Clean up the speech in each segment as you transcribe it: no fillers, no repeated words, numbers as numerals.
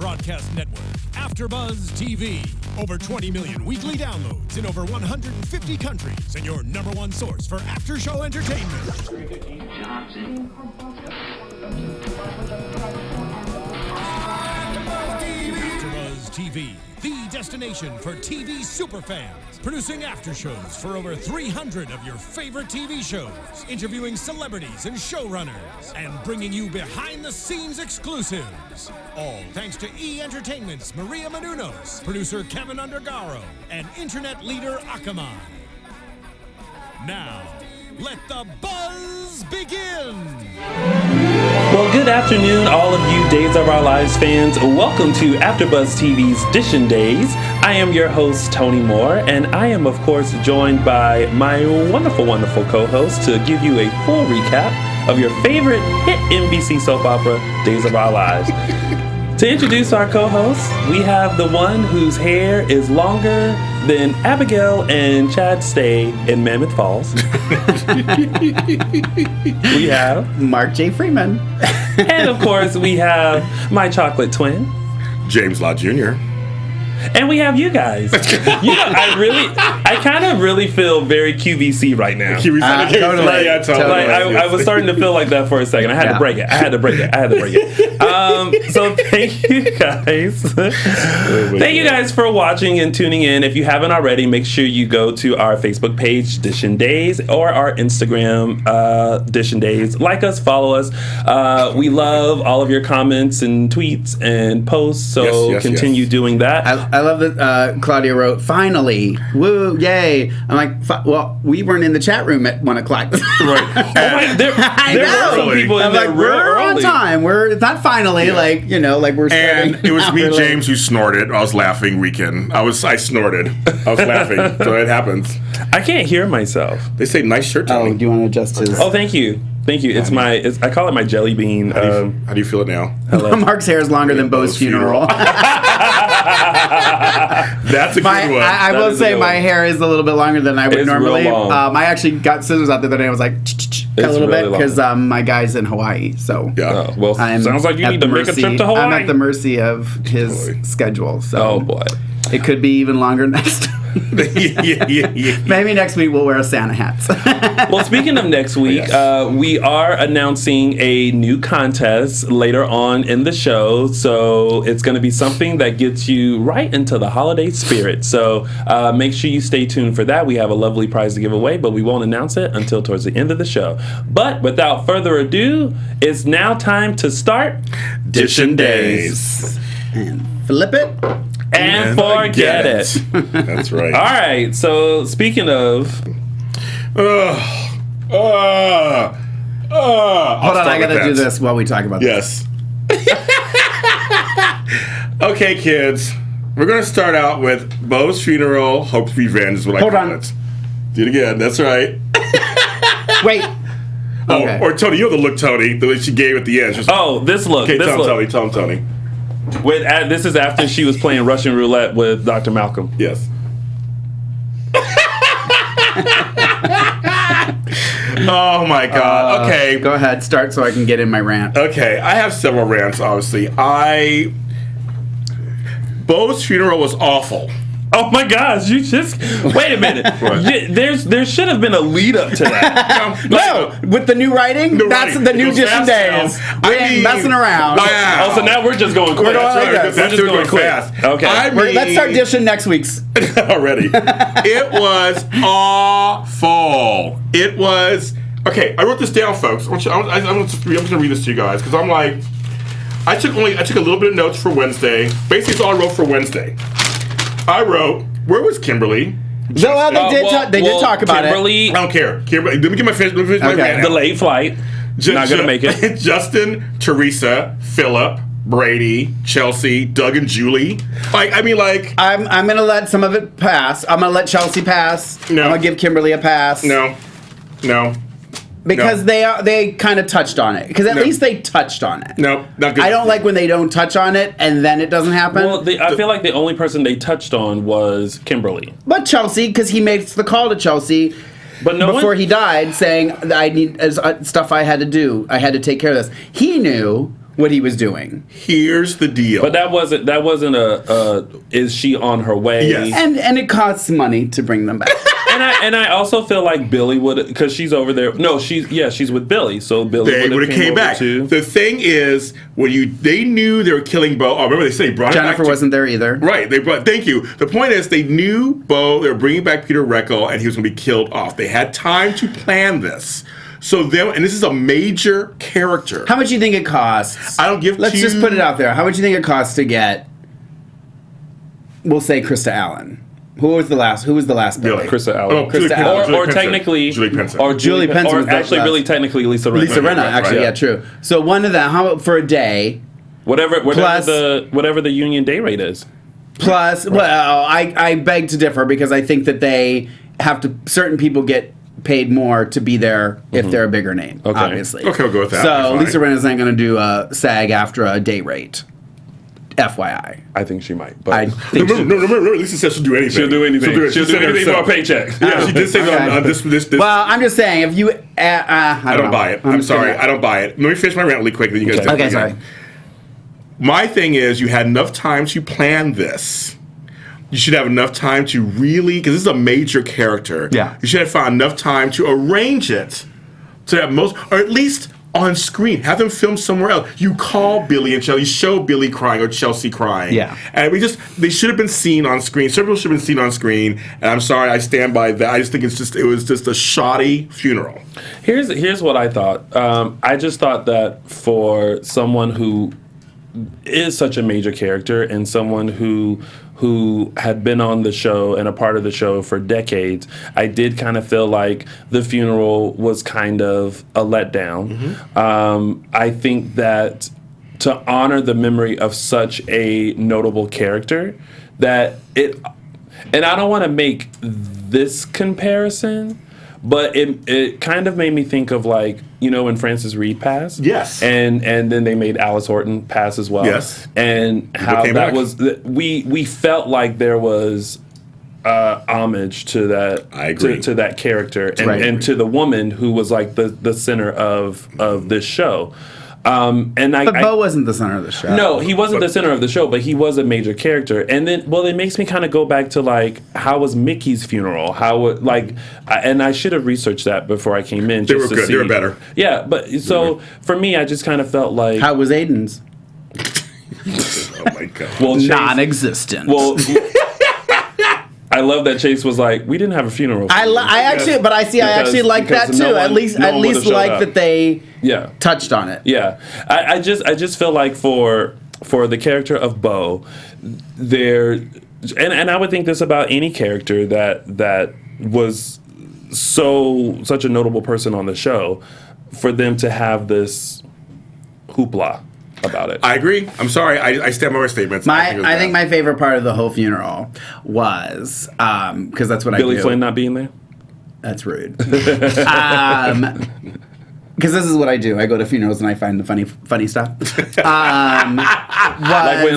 broadcast network, AFTERBUZZ TV. Over 20 million weekly downloads in over 150 countries, and your number one source for after-show entertainment. AFTERBUZZ TV, the destination for TV superfans. Producing after-shows for over 300 of your favorite TV shows. Interviewing celebrities and showrunners. And bringing you behind-the-scenes exclusives. All thanks to E! Entertainment's Maria Menounos, producer Kevin Undergaro, and internet leader Akamai. Now, let the buzz begin! Well, good afternoon, all of you Days of Our Lives fans. Welcome to AFTERBUZZ TV's Dishin' Days. I am your host, Tony Moore, and I am, of course, joined by my wonderful, wonderful co-host to give you a full recap of your favorite hit NBC soap opera, Days of Our Lives. To introduce our co-hosts, we have the one whose hair is longer than Abigail and Chad Stay in Mammoth Falls. We have Mark J Freeman. And of course, we have my chocolate twin, James Lott Jr. And we have you guys. You know, I kind of really feel very QVC right now. Totally. I was starting to feel like that for a second. I had to break it. So thank you guys. Thank you guys for watching and tuning in. If you haven't already, make sure you go to our Facebook page, Dishin' Days, or our Instagram, Dishin' Days. Like us, follow us. We love all of your comments and tweets and posts, so continue doing that. I love that Claudia wrote, finally, woo, yay. I'm like, well, we weren't in the chat room at 1 o'clock. Right. There were some people in there real we're early. on time. It's not finally, like we're And it was me, early. James, who snorted. I was laughing weekend. I snorted. I was laughing. So it happens. I can't hear myself. They say nice shirt, Tony. Oh, do you want to adjust his? Oh, thank you. Thank you. I call it my jelly bean. How do you feel it now? Mark's hair is longer than Beau's funeral. That's a good one. I will say my hair is a little bit longer than I would normally. Real long. I actually got scissors out the other day. I was like, a little bit because my guy's in Hawaii. So yeah. Well, sounds like you need to make a trip to Hawaii. I'm at the mercy of his schedule. So oh boy, it could be even longer next. Maybe next week we'll wear Santa hats. Well, speaking of next week, we are announcing a new contest later on in the show. So it's going to be something that gets you right into the holiday spirit. So make sure you stay tuned for that. We have a lovely prize to give away, but we won't announce it until towards the end of the show. But without further ado, it's now time to start Dishin' Days. And flip it. And forget it. That's right. All right. So speaking of, hold on, I gotta do this while we talk about this. Okay, kids. We're gonna start out with Beau's funeral. Hope's revenge is what I call it. Do it again. That's right. Wait. Oh, okay. or Tony, you have the look, Tony. The way she gave at the end. Just, this look. Okay, this tell look. him, Tony. This is after she was playing Russian roulette with Dr. Malcolm. Yes. Oh my God. Okay. Go ahead, start so I can get in my rant. Okay, I have several rants, obviously. Beau's funeral was awful. Oh my gosh, you just wait a minute. There should have been a lead up to that. No, with the new writing, that's the new Dishin' Days. We ain't messing around. Wow. Oh, so now we're just going quick. We're going like this. We're just going quick. Fast. Okay. Let's start dishing next week's. Already. It was awful. It was okay. I wrote this down, folks. I'm just gonna read this to you guys because I'm like, I took a little bit of notes for Wednesday. Basically, it's all I wrote for Wednesday. I wrote, where was Kimberly? They did talk about Kimberly, I don't care. Kimberly, let me get my finish. Okay. Delayed flight. Not gonna make it. Justin, Teresa, Philip, Brady, Chelsea, Doug, and Julie. I'm gonna let some of it pass. I'm gonna let Chelsea pass. No. I'm gonna give Kimberly a pass. No. Because they kind of touched on it. Because at least they touched on it. No, not good. I don't like when they don't touch on it and then it doesn't happen. Well, I feel like the only person they touched on was Kimberly. But Chelsea, because he makes the call to Chelsea before he died, saying, I need stuff I had to do. I had to take care of this. He knew what he was doing. Here's the deal. But that wasn't a is she on her way? Yes. And it costs money to bring them back. And I also feel like Billy would, because she's over there. No, she's with Billy, so Billy They would have came back. Too. The thing is, they knew they were killing Bo. Oh, remember they said they brought Jennifer it back wasn't there either. Right. Thank you. The point is, they knew Bo. They were bringing back Peter Reckle, and he was going to be killed off. They had time to plan this. So then, and this is a major character. How much do you think it costs? I don't give. Let's just put it out there. How much do you think it costs to get? We'll say Krista Allen. Who was the last Billy? Krista Allen. Oh, Krista Allen. Or technically, Julie Penson. Or Julie Penson or was the actually, last. really technically Lisa Rinna. Lisa Rinna, actually, right. yeah, true. So one of them, how for a day? Whatever Plus- the union day rate is. Plus, well, I beg to differ because I think that they have to. Certain people get paid more to be there if they're a bigger name. Okay. Obviously. Okay, we'll go with that. So Fine. Lisa Rinna's not going to do a SAG after a day rate. FYI. I think she might. But I think No, Lisa said she'll do anything. she'll do anything. She'll do anything for a paycheck. Yeah, she did say that on this. Well, I'm just saying, if you... I don't buy it. I'm sorry. I don't buy it. Let me finish my rant really quick, then you guys do it Okay, again. sorry. My thing is, you had enough time to plan this. You should have enough time to really, because this is a major character. Yeah. You should have found enough time to arrange it to have most, or at least on screen. Have them film somewhere else. You call Billy and Chelsea, show Billy crying or Chelsea crying. Yeah. And they should have been seen on screen. Several should have been seen on screen. And I'm sorry, I stand by that. I just think it was just a shoddy funeral. Here's what I thought. I just thought that for someone who is such a major character and someone who had been on the show and a part of the show for decades, I did kind of feel like the funeral was kind of a letdown. I think that to honor the memory of such a notable character, that it, and I don't want to make this comparison, but it kind of made me think of, like, you know, when Frances Reed passed. Yes. And then they made Alice Horton pass as well. Yes. And how came that back. was, we felt like there was homage to that. I agree. To that character and, Right. and to the woman who was like the center of this show. But Bo wasn't the center of the show. no, he wasn't the center of the show, but he was a major character. And then, well, it makes me kind of go back to, like, how was Mickey's funeral? And I should have researched that before I came in. They just were to good. see. They were better. Yeah, but so for me, I just kind of felt like, How was Aiden's? Oh my God. well, Chase, Non-existent. well, I love that Chase was like, we didn't have a funeral. I actually like that because too. no one- at least no one would've showed like up. that they Yeah. touched on it. Yeah, I just feel like for the character of Bo, and I would think this about any character that was such a notable person on the show, for them to have this hoopla about it. I agree. I'm sorry. I stand by my statements. I think my favorite part of the whole funeral was because that's what Billy I do. Flynn not being there. That's rude. Because this is what I do. I go to funerals and I find the funny stuff.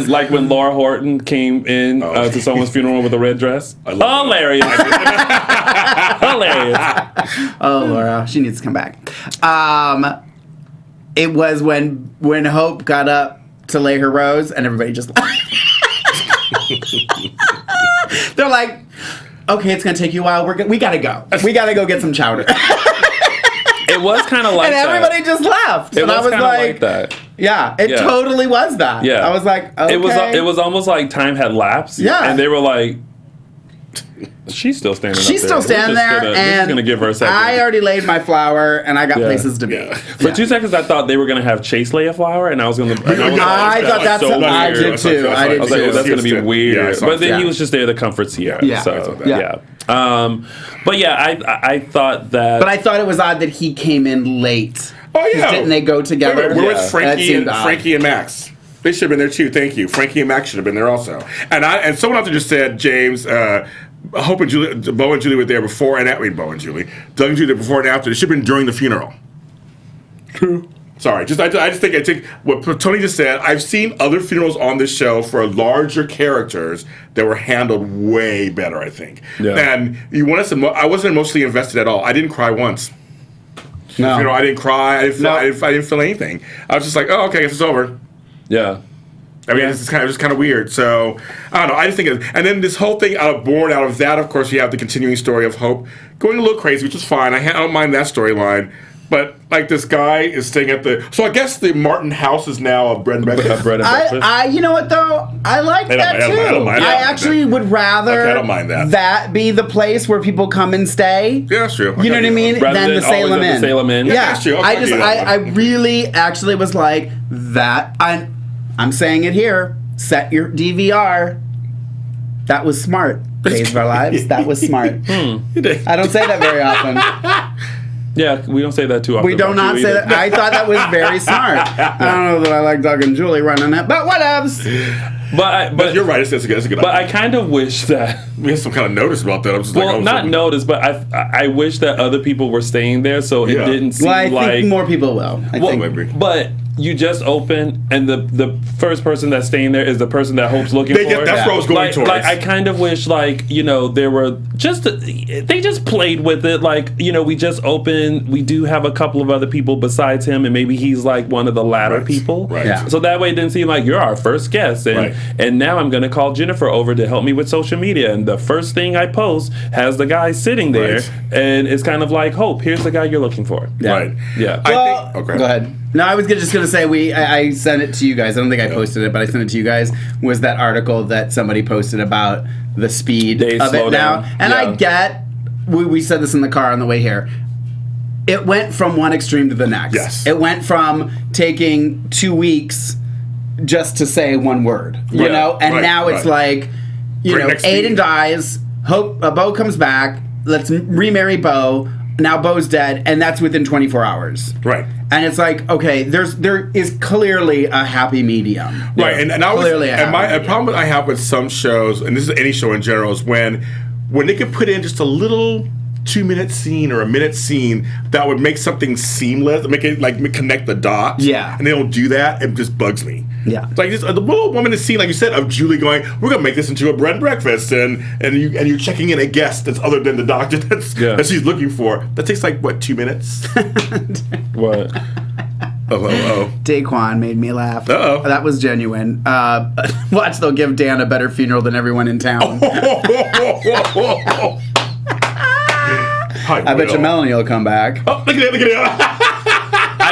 Like when Laura Horton came in to someone's funeral with a red dress. Hilarious. Hilarious. Oh, Laura, she needs to come back. It was when Hope got up to lay her rose and everybody just they're like, okay, it's gonna take you a while. We gotta go. We gotta go get some chowder. It was kind of like And that. everybody just laughed. It And I was was kind of like, like that. yeah, it Yeah. totally was that. Yeah. I was like, okay. It was almost like time had lapsed. Yeah. And they were like, she's still standing She's up still there. standing there, We're and just gonna give her a second. I already laid my flower, and I got Yeah. places to be. Yeah. For 2 seconds, I thought they were gonna have Chase lay a flower, and I was gonna. I thought that's so what I weird. did too. I did I was like, too. oh, that's gonna be weird. Yeah, I saw but then that. he was just there to comfort Sierra. Yeah. So I saw that. yeah. But yeah, I thought that. But I thought it was odd that he came in late. Oh yeah. Didn't they go together? Where Yeah. was Frankie That seemed odd. and Max? They should have been there too. Thank you. Frankie and Max should have been there also. And someone out there just said, James, Hope and Julie, Bo and Julie were there before and after. Bo and Julie, Doug and Julie before and after. It should have been during the funeral. True. Sorry, I just think what Tony just said. I've seen other funerals on this show for larger characters that were handled way better. I think. Yeah. And you want us to? I wasn't emotionally invested at all. I didn't cry once. No. You know, I didn't cry. I didn't feel anything. I was just like, oh, okay, I guess it's over. Yeah. I mean, it's just kind of weird. So I don't know. I just think, and then this whole thing born out of that. Of course, you have the continuing story of Hope going a little crazy, which is fine. I don't mind that storyline. But like this guy is staying at the. So I guess the Martin house is now a bread and breakfast. You know what though? I like that too. I actually would rather I don't mind that be the place where people come and stay. Yeah, that's true. You know what I mean? Than the Salem Inn. The Salem Inn. Yeah, that's true. I really actually was like that. I'm saying it here. Set your DVR. That was smart. Days of Our Lives. That was smart. I don't say that very often. Yeah, we don't say that too often. We do not say that. I thought that was very smart. I don't know that I like Doug and Julie running it, but whatevs. But you're right. It's a good idea. But I kind of wish that we had some kind of notice about that. I'm just not notice, but I wish that other people were staying there, so it didn't seem I think more people will. I think. But you just open, and the first person that's staying there is the person that Hope's looking for. That's where I was going towards. Like, I kind of wish, there were they just played with it. Like, we just opened. We do have a couple of other people besides him, and maybe he's like one of the latter people. Right. Yeah. So that way it didn't seem like you're our first guest, and now I'm going to call Jennifer over to help me with social media, and the first thing I post has the guy sitting there, and it's kind of like, Hope, here's the guy you're looking for. Yeah. Right. Yeah. Well, okay. Go ahead. No, I was just going to say I sent it to you guys. I don't think I posted it, but I sent it to you guys. Was that article that somebody posted about the speed of it now? And I get, we said this in the car on the way here. It went from one extreme to the next. Yes. It went from taking 2 weeks just to say one word, you know, and now it's like, Aiden dies, Hope Beau comes back. Let's remarry Beau. Now Beau's dead, and that's within 24 hours. Right. And it's like, okay, there is clearly a happy medium. Right, and I was clearly a problem I have with some shows, and this is any show in general, is when they could put in just a little 2-minute scene or a minute scene that would make something seamless, make it connect the dots. Yeah. And they don't do that. It just bugs me. Yeah. It's like the little 1 minute scene, like you said, of Julie going, "We're gonna make this into a bread and breakfast," and you're checking in a guest that's other than the doctor that she's looking for. That takes 2 minutes. What? Oh. Daquan made me laugh. Uh-oh. That was genuine. Watch, they'll give Dan a better funeral than everyone in town. I bet you Melanie will come back. Oh, look at it.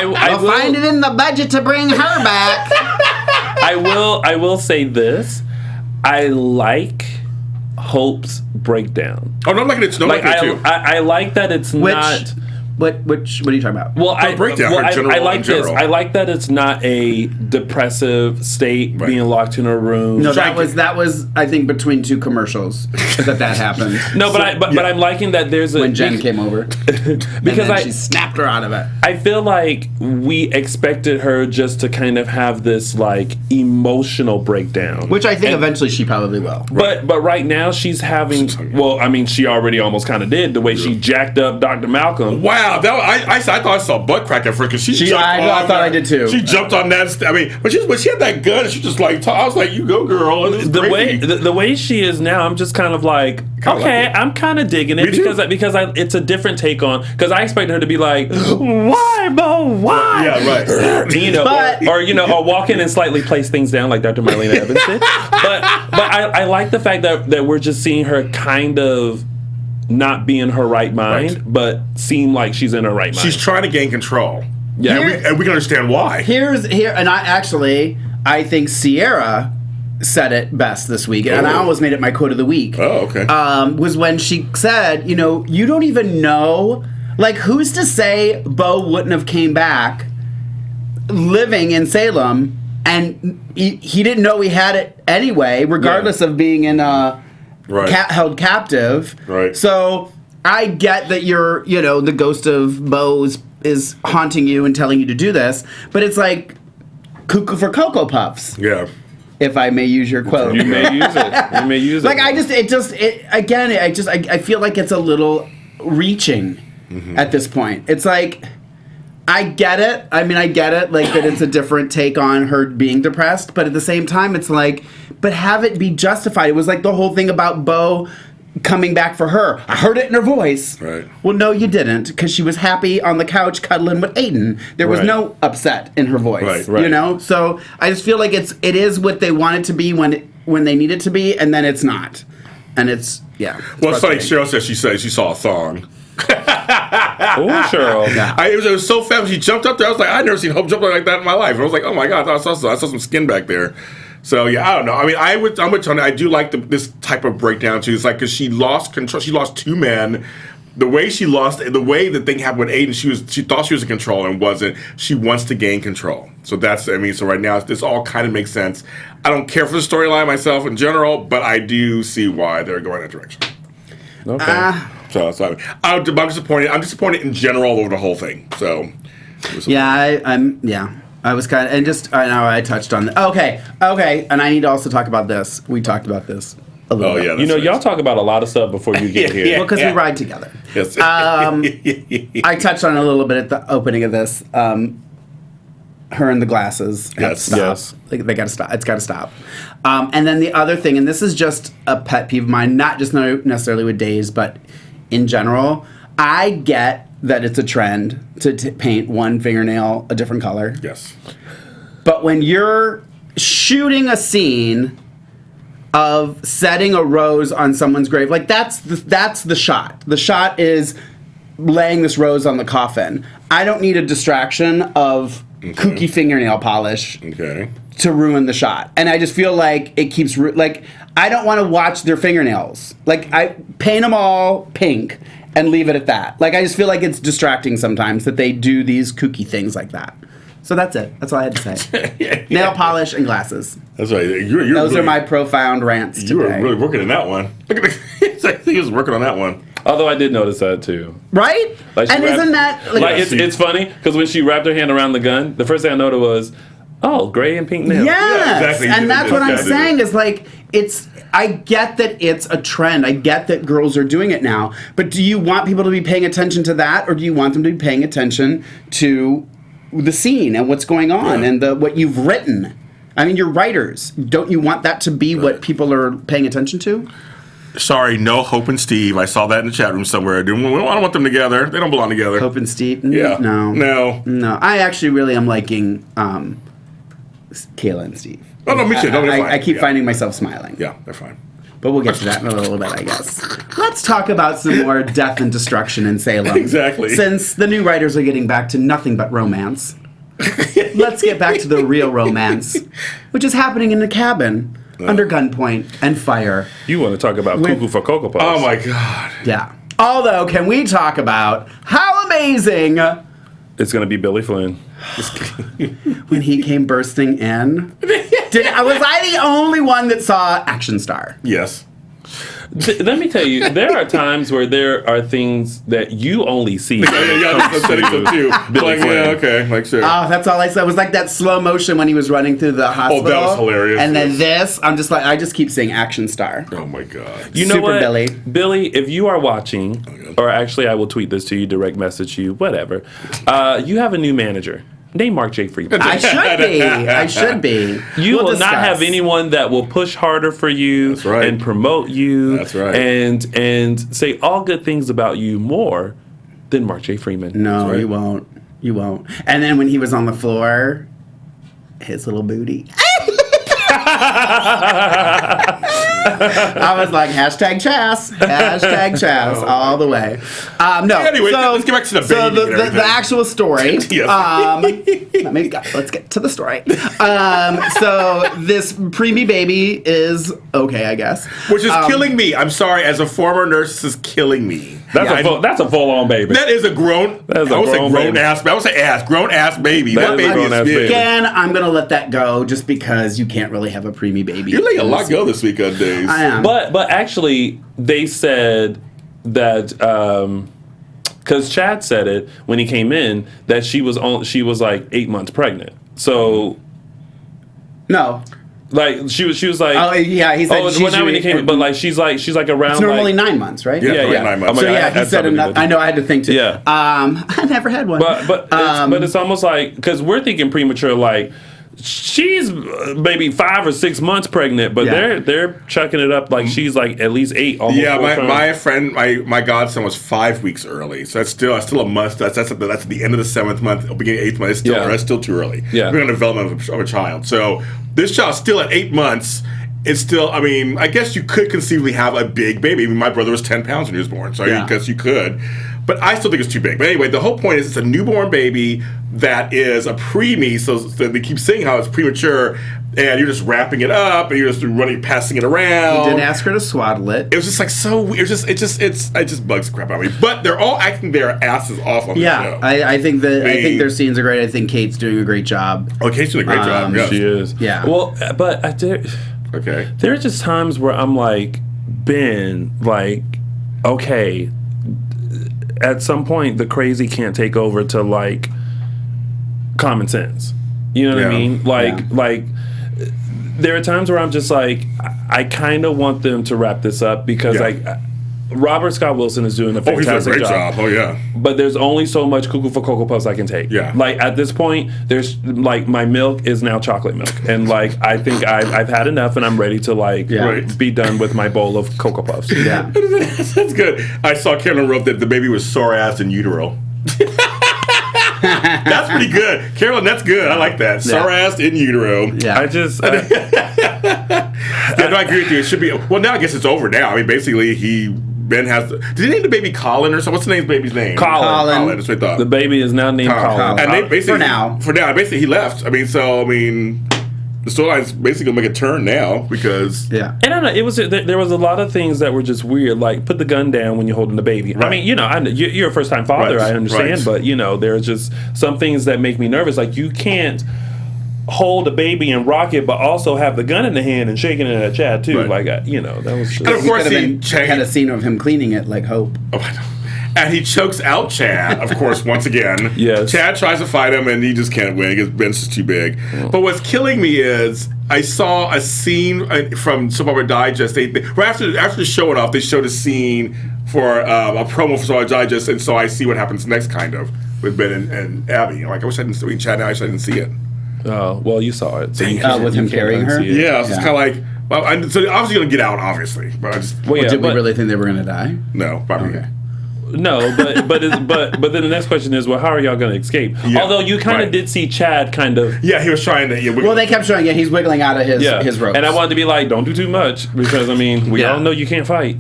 I'll find it in the budget to bring her back. I will say this. I like Hope's breakdown. Oh, no, I'm liking it too. I like that it's not. What are you talking about? Well, I like this. I like that it's not a depressive state, being locked in a room. No, that was I think between two commercials that happened. No, but I'm liking that there's when Jen came over because she snapped her out of it. I feel like we expected her just to kind of have this emotional breakdown, which I think eventually she probably will. But right now she's having. Well, I mean, she already almost kind of did the way she jacked up Dr. Malcolm. Wow. I thought I saw a butt crack at first because she jumped on. I thought I did too. She jumped on that. I mean, when she had that gun, she just I was like, "You go, girl." And the way she is now, I'm just kind of like, okay, I'm kind of digging it because it's a different take on. Because I expected her to be like, "Why, Beau? Why?" Yeah, right. Or walk in and slightly place things down like Dr. Marlena Evans did. But I like the fact that we're just seeing her kind of not be in her right mind, but seem like she's in her right mind. She's trying to gain control. Yeah, and we can understand why. And I think Sierra said it best this week, and I almost made it my quote of the week. Oh, okay. Was when she said, you don't even know, who's to say Beau wouldn't have came back living in Salem, and he didn't know he had it anyway, regardless of being in held captive. Right. So I get that you're, the ghost of Beau is haunting you and telling you to do this, but it's like cuckoo for Cocoa Puffs. Yeah. If I may use your quote. You may use it. You may use it. I feel like it's a little reaching at this point. It's like, I get it. I mean, I get it, that it's a different take on her being depressed, but at the same time, it's like, but have it be justified. It was like the whole thing about Beau coming back for her. I heard it in her voice. Right. Well, no, you didn't, because she was happy on the couch cuddling with Aiden. There was no upset in her voice. Right. You know? So I just feel like it is what they want it to be when they need it to be, and then it's not. And it's, yeah. Well, it's funny. Cheryl said she saw a thong. Oh, Cheryl. Yeah. It was so fast. She jumped up there. I was like, I've never seen Hope jump like that in my life. I was like, oh my God, I saw some skin back there. So yeah, I don't know. I mean, I'm with Tony. I do like this type of breakdown too. It's like because she lost control. She lost two men. The way the thing happened with Aiden, she thought she was in control and wasn't. She wants to gain control. So so right now this all kind of makes sense. I don't care for the storyline myself in general, but I do see why they're going that direction. Okay. I'm disappointed. I'm disappointed in general over the whole thing. So yeah, I was kind of, and just I know I touched on okay, and I need to also talk about this. We talked about this a little bit. Yeah, you know, y'all talk about a lot of stuff before you get here. Well, because we ride together. Yes. I touched on it a little bit at the opening of this. Her and the glasses have to stop. Yes. They got to stop. It's got to stop. And then the other thing, and this is just a pet peeve of mine, not just necessarily with Days, but in general, I get that it's a trend to paint one fingernail a different color. Yes. But when you're shooting a scene of setting a rose on someone's grave, like that's the shot. The shot is laying this rose on the coffin. I don't need a distraction of kooky fingernail polish to ruin the shot. And I just feel like it keeps I don't want to watch their fingernails. Like, I paint them all pink and leave it at that. Like, I just feel like it's distracting sometimes that they do these kooky things like that. So that's it. That's all I had to say. Nail polish and glasses. That's right. Those are my profound rants today. You were really working on that one. Look at he was working on that one. Although I did notice that too. Right? Like and isn't that... it's funny, because when she wrapped her hand around the gun, the first thing I noticed was, oh, gray and pink nails. Yes, yeah, exactly. And that's what I'm saying is like, I get that it's a trend. I get that girls are doing it now. But do you want people to be paying attention to that, or do you want them to be paying attention to the scene and what's going on and what you've written? I mean, you're writers. Don't you want that to be what people are paying attention to? Sorry, no Hope and Steve. I saw that in the chat room somewhere. I don't want them together. They don't belong together. Hope and Steve? Yeah. No. I actually really am liking Kayla and Steve. Oh, no, me too. No, they're fine. I keep finding myself smiling. Yeah, they're fine. But we'll get to that in a little bit, I guess. Let's talk about some more death and destruction in Salem. Exactly. Since the new writers are getting back to nothing but romance, let's get back to the real romance, which is happening in the cabin under gunpoint and fire. You want to talk about Cuckoo for Cocoa Puffs. Oh, my God. Yeah. Although, can we talk about how amazing... It's going to be Billy Flynn. When he came bursting in. Was I the only one that saw Action Star? Yes. Let me tell you, there are times where there are things that you only see. I'm setting them too. Billy Flynn. Yeah, okay, like sure. Oh, that's all I saw. It was like that slow motion when he was running through the hospital. Oh, that was hilarious. And then this, I'm just like, I just keep saying Action Star. Oh my God. You know Super what, Billy. Billy, if you are watching, or actually I will tweet this to you, direct message you, whatever. You have a new manager. Name Mark J Freeman. I should be. You We'll will discuss. not have anyone that will push harder for you. That's right. And promote you. That's right. And say all good things about you more than Mark J Freeman. No, right. you won't. You won't. And then when he was on the floor, his little booty. I was like, hashtag Chas, all the way. No. Anyway, let's get back to the baby. So the actual story. Yes. Let's get to the story. So this preemie baby is okay, I guess. Which is killing me. I'm sorry, as a former nurse, this is killing me. That's a full-on baby. That is a grown. That is a grown baby. I would say grown ass baby. That That is a baby grown-ass is big. baby. Again, I'm gonna let that go just because you can't really have a preemie baby. You're letting a lot go this week on Days. I am. But actually, they said that because Chad said it when he came in that she was like 8 months pregnant. So No. like she was like, Oh yeah, he said. well, not when he came in, but like she's like around. It's normally like, 9 months, right? Yeah, yeah. 9 months. Oh my So God, yeah, I he had said something enough. to do. I know I had to think too. Yeah. I never had one. But it's almost like because we're thinking premature like she's maybe 5 or 6 months pregnant, but they're chucking it up like she's like at least 8. Almost my friend, my godson was 5 weeks early, so that's still a month. That's at the end of the 7th month, beginning of 8th month. That's still too early. Yeah, we're on development of a child. So this child's still at 8 months. It's still, I mean, I guess you could conceivably have a big baby. I mean, my brother was 10 pounds when he was born, so I guess you could. But I still think it's too big. But anyway, the whole point is it's a newborn baby that is a preemie, so they keep saying how it's premature, and you're just wrapping it up, and you're just passing it around. He didn't ask her to swaddle it. It was just like so weird. It just bugs the crap out of me. But they're all acting their asses off on the show. I think I think their scenes are great. I think Kate's doing a great job. Oh, Kate's doing a great job. Yes. She is. Yeah. Well, but okay. There are just times where I'm like, Ben, like, okay, at some point the crazy can't take over to like common sense. You know what I mean? Like there are times where I'm just like, I kind of want them to wrap this up because Robert Scott Wilson is doing a fantastic he's doing a great job. Oh yeah. But there's only so much Cuckoo for Cocoa Puffs I can take. Yeah. Like at this point, there's like my milk is now chocolate milk, and like I think I've had enough, and I'm ready to like be done with my bowl of Cocoa Puffs. Yeah. That's good. I saw Carolyn wrote that the baby was sore-assed in utero. That's pretty good, Carolyn. That's good. I like that. Sore-assed in utero. Yeah. I just. No, I agree with you. It should be. Well, now I guess it's over. Now, I mean, basically, Ben has. Did he name the baby Colin or something? What's the name of the baby's name? Colin. That's what I thought. The baby is now named Colin. And they basically for now, basically he left. I mean, the storyline's basically gonna make a turn now because and I don't know, it was there was a lot of things that were just weird, like put the gun down when you're holding the baby. Right. I mean, you're a first time father, I understand, but there's just some things that make me nervous. Like you can't hold a baby and rock it, but also have the gun in the hand and shaking it at Chad too. Like that was. Just, and of course, he had a scene of him cleaning it like Hope. Oh, I know. And he chokes out Chad, of course, once again. Yes. Chad tries to fight him, and he just can't win because Ben's just too big. But what's killing me is I saw a scene from Soap Opera Digest. Right after the show went off, they showed a scene for a promo for Soap Opera Digest, and so I see what happens next, kind of, with Ben and Abby. I'm like, I wish I didn't see Chad now. I didn't see it. Oh, well, you saw it. So with him carrying her? Yeah, so it's kind of like, well, so they're obviously going to get out, obviously. But I just... did we really think they were going to die? No, probably okay. No, but then the next question is, well, how are y'all going to escape? Yeah, although you kind of did see Chad kind of... Yeah, he was trying to... well, they kept showing, he's wiggling out of his ropes. And I wanted to be like, don't do too much, because, I mean, we all know you can't fight.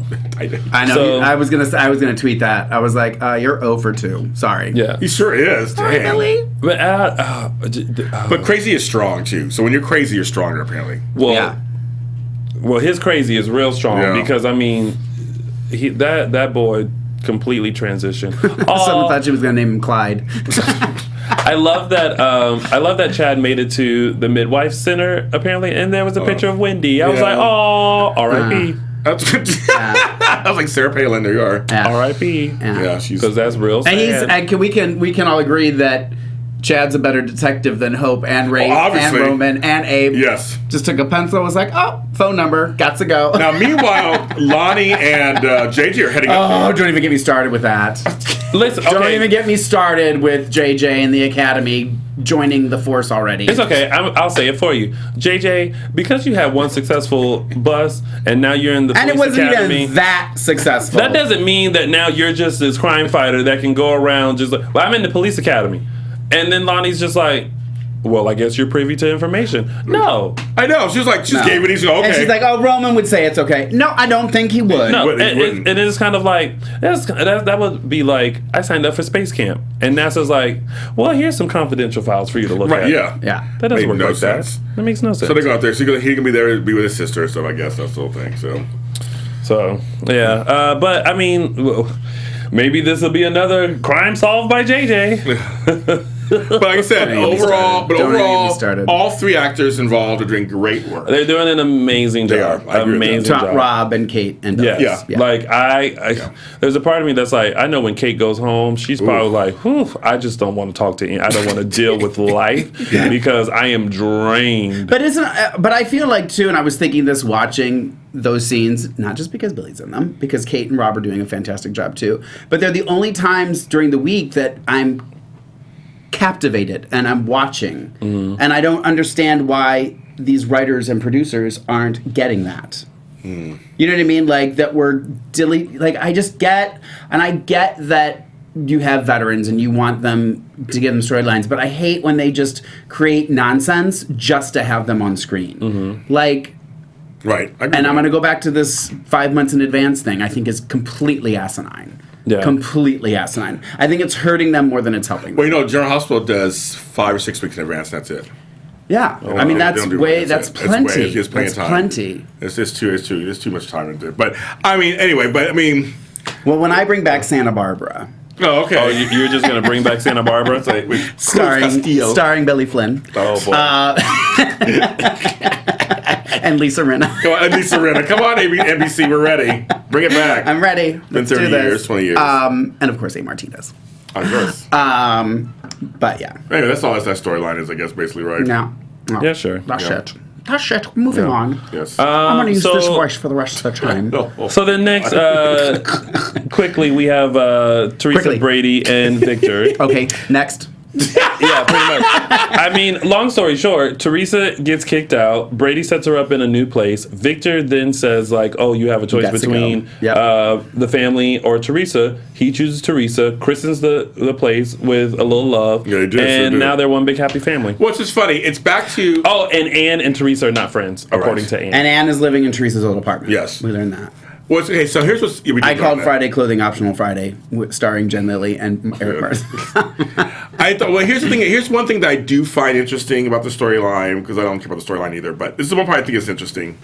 I know. So, I was gonna tweet that. I was like, you're 0 for 2. Sorry. Yeah. He sure is. Damn. Really? But crazy is strong, too. So when you're crazy, you're stronger, apparently. Well, well, his crazy is real strong, because, I mean, that boy... completely transitioned. Someone thought she was gonna name him Clyde. I love that. I love that Chad made it to the midwife center apparently, and there was a picture of Wendy. I was like, oh, R.I.P. I was like Sarah Palin. There you are. R.I.P. Yeah, she's because that's real. Sad. And we can all agree that Chad's a better detective than Hope and Ray and Roman and Abe. Yes. Just took a pencil, was like, oh, phone number, got to go. Now, meanwhile, Lonnie and JJ are heading up. Oh, don't even get me started with that. Listen, don't even get me started with JJ and the Academy joining the force already. It's okay. I'll say it for you. JJ, because you had one successful bus and now you're in the police academy. And it wasn't even that successful. That doesn't mean that now you're just this crime fighter that can go around just like, well, I'm in the police academy. And then Lonnie's just like, well, I guess you're privy to information. No. I know. She was like, gave it. He's like, okay. And she's like, oh, Roman would say it's okay. No, I don't think he would. No, and it's kind of like, that would be like, I signed up for space camp. And NASA's like, well, here's some confidential files for you to look at. Yeah. That doesn't work like that. That makes no sense. So they go out there. So he can be there to be with his sister. So I guess that's the whole thing. So yeah. But, I mean, maybe this will be another crime solved by JJ. But like I said, overall, all 3 actors involved are doing great work. They're doing an amazing job. They are. Amazing job. Rob and Kate and yeah. Like there's a part of me that's like, I know when Kate goes home, she's probably like, whew, I just don't want to talk to him. I don't want to deal with life because I am drained. But I feel like too, and I was thinking this watching those scenes, not just because Billy's in them, because Kate and Rob are doing a fantastic job too. But they're the only times during the week that I'm captivated and I'm watching. And I don't understand why these writers and producers aren't getting that. You know what I mean? Like that we're like I get that you have veterans and you want them to give them storylines, but I hate when they just create nonsense just to have them on screen. Like, right. And I'm going to go back to this 5 months in advance thing. I think is completely asinine. Yeah. Completely asinine. I think it's hurting them more than it's helping them. Well, you know, General Hospital does 5 or 6 weeks in advance. That's it. Yeah, I mean that's way. That's plenty. It's that's plenty. It's too much time into it. But I mean. Well, when I bring back Santa Barbara. Oh, okay. Oh, you're just gonna bring back Santa Barbara? starring Billy Flynn. Oh boy. And Lisa Rinna. Come on, NBC, we're ready. Bring it back. I'm ready. Been 30 years, 20 years. And of course, A. Martinez. Of course. But yeah. Anyway, that's all that storyline is, I guess, basically, right? No. Yeah, sure. That's it. Moving on. Yes. I'm going to use this voice for the rest of the time. So then next, quickly, we have Teresa, Brady, and Victor. Okay, next. Yeah, pretty much. I mean, long story short, Teresa gets kicked out. Brady sets her up in a new place. Victor then says, like, oh, you have a choice between the family or Teresa. He chooses Teresa, christens the place with a little love. Yeah, and now they're one big happy family. What's just funny, it's back to... Oh, and Anne and Teresa are not friends, according to Anne. And Anne is living in Teresa's old apartment. Yes. We learned that. Well, okay, so here's what's... I called Friday Clothing Optional Friday, starring Jen Lilly and Eric Mars. Here's the thing. Here's one thing that I do find interesting about the storyline, because I don't care about the storyline either, but this is the one part I think is interesting.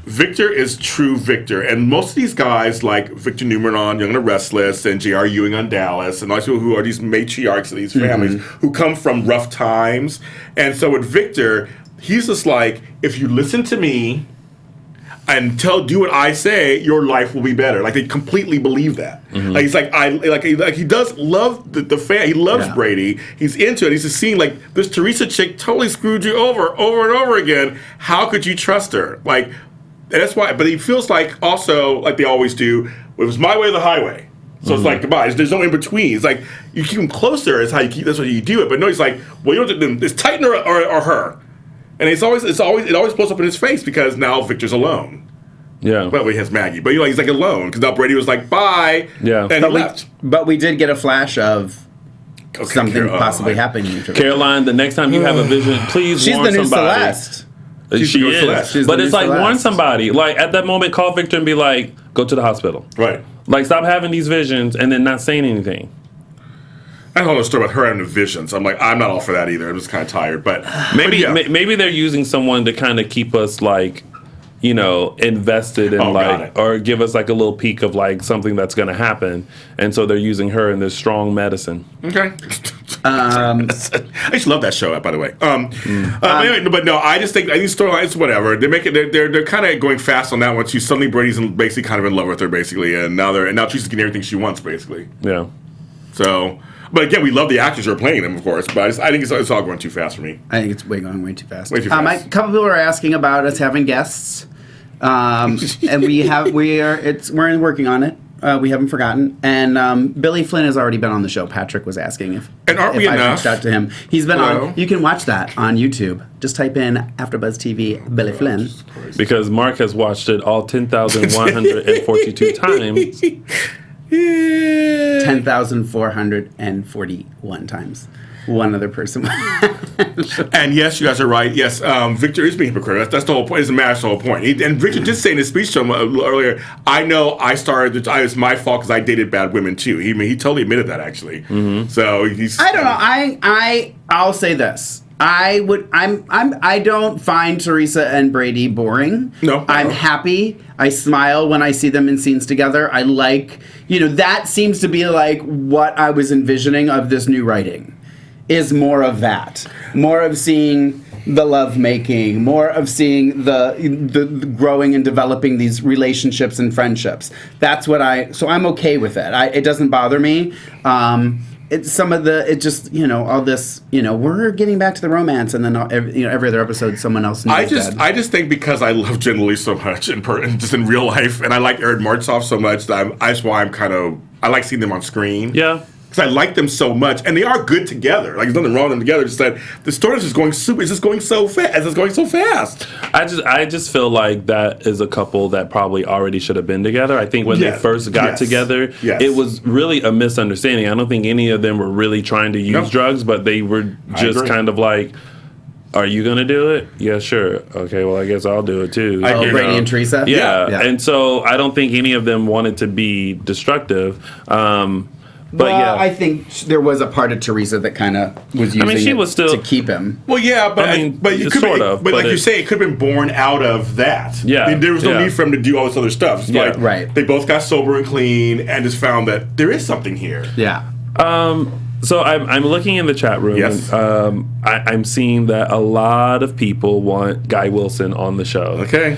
Victor is true Victor, and most of these guys, like Victor Newman on Young and the Restless, and J.R. Ewing on Dallas, and all these people who are these matriarchs of these families who come from rough times, and so with Victor, he's just like, if you listen to me and do what I say, your life will be better. Like they completely believe that. Like he's like he does love the fan. He loves Brady. He's into it. He's just seeing like this Teresa chick totally screwed you over and over again. How could you trust her? Like, and that's why. But he feels like also like they always do. It was my way or the highway. So it's like goodbye. There's no in between. It's like you keep him closer. Is how you keep. That's what you do it. But no, he's like, well, you don't. It's Titan or her. And it always blows up in his face because now Victor's alone. Yeah. Well, he has Maggie, but he's like alone because now Brady was like bye. Yeah. And he left. But we did get a flash of something possibly happening. Caroline, the next time you have a vision, please warn somebody. She's the new Celeste. She is. Celeste. But it's like Celeste. Warn somebody. Like at that moment, call Victor and be like, go to the hospital. Right. Like stop having these visions and then not saying anything. I don't know a story about her having the visions. I'm like, I'm not all for that either. I'm just kind of tired. But maybe they're using someone to kind of keep us like, you know, invested in or give us like a little peek of like something that's going to happen. And so they're using her in this strong medicine. Okay. I just love that show, by the way. Anyway, but no, I think storylines, whatever. They make it. They're kind of going fast on that one too. Suddenly, Brady's basically kind of in love with her, basically, and now Teresa's getting everything she wants, basically. Yeah. So. But again, we love the actors who are playing them, of course. But I think it's all going too fast for me. I think it's going way too fast. Way too fast. A couple people are asking about us having guests, and we're working on it. We haven't forgotten. And Billy Flynn has already been on the show. Patrick was asking if I reached out to him. He's been on. You can watch that on YouTube. Just type in AfterBuzz TV Billy Flynn. Because Mark has watched it all 10,142 times. 10,441 times. One other person. And yes, you guys are right. Yes, Victor is being hypocritical. That's the whole point. It's the whole point. And Victor did say in his speech to him earlier, I know I started, it's my fault because I dated bad women too. He totally admitted that actually. So he's. I don't know. I'll say this. I don't find Teresa and Brady boring. No. I'm happy. I smile when I see them in scenes together. I like, that seems to be like what I was envisioning of this new writing. Is more of that. More of seeing the love making, more of seeing the growing and developing these relationships and friendships. That's what so I'm okay with it. It doesn't bother me. All this, we're getting back to the romance, and then every other episode, someone else knows. I just think because I love Jen Lilly so much just in real life, and I like Aaron Martzoff so much, that's why I like seeing them on screen. Yeah. because I like them so much, and they are good together. Like, there's nothing wrong with them together. Just that the story is just going super. It's just going so fast. It's going so fast. I just feel like that is a couple that probably already should have been together. I think when they first got together, it was really a misunderstanding. I don't think any of them were really trying to use drugs, but they were just kind of like, are you going to do it? Yeah, sure. Okay, well, I guess I'll do it too. Brady and Teresa? Yeah. And so I don't think any of them wanted to be destructive. But I think there was a part of Teresa that kind of was using she was still, to keep him. Well, yeah, but you could sort of. But like you say, it could have been born out of that. Yeah, I mean, there was no need for him to do all this other stuff. It's like, right. They both got sober and clean, and just found that there is something here. Yeah. So I'm looking in the chat room. Yes. And, I'm seeing that a lot of people want Guy Wilson on the show. Okay.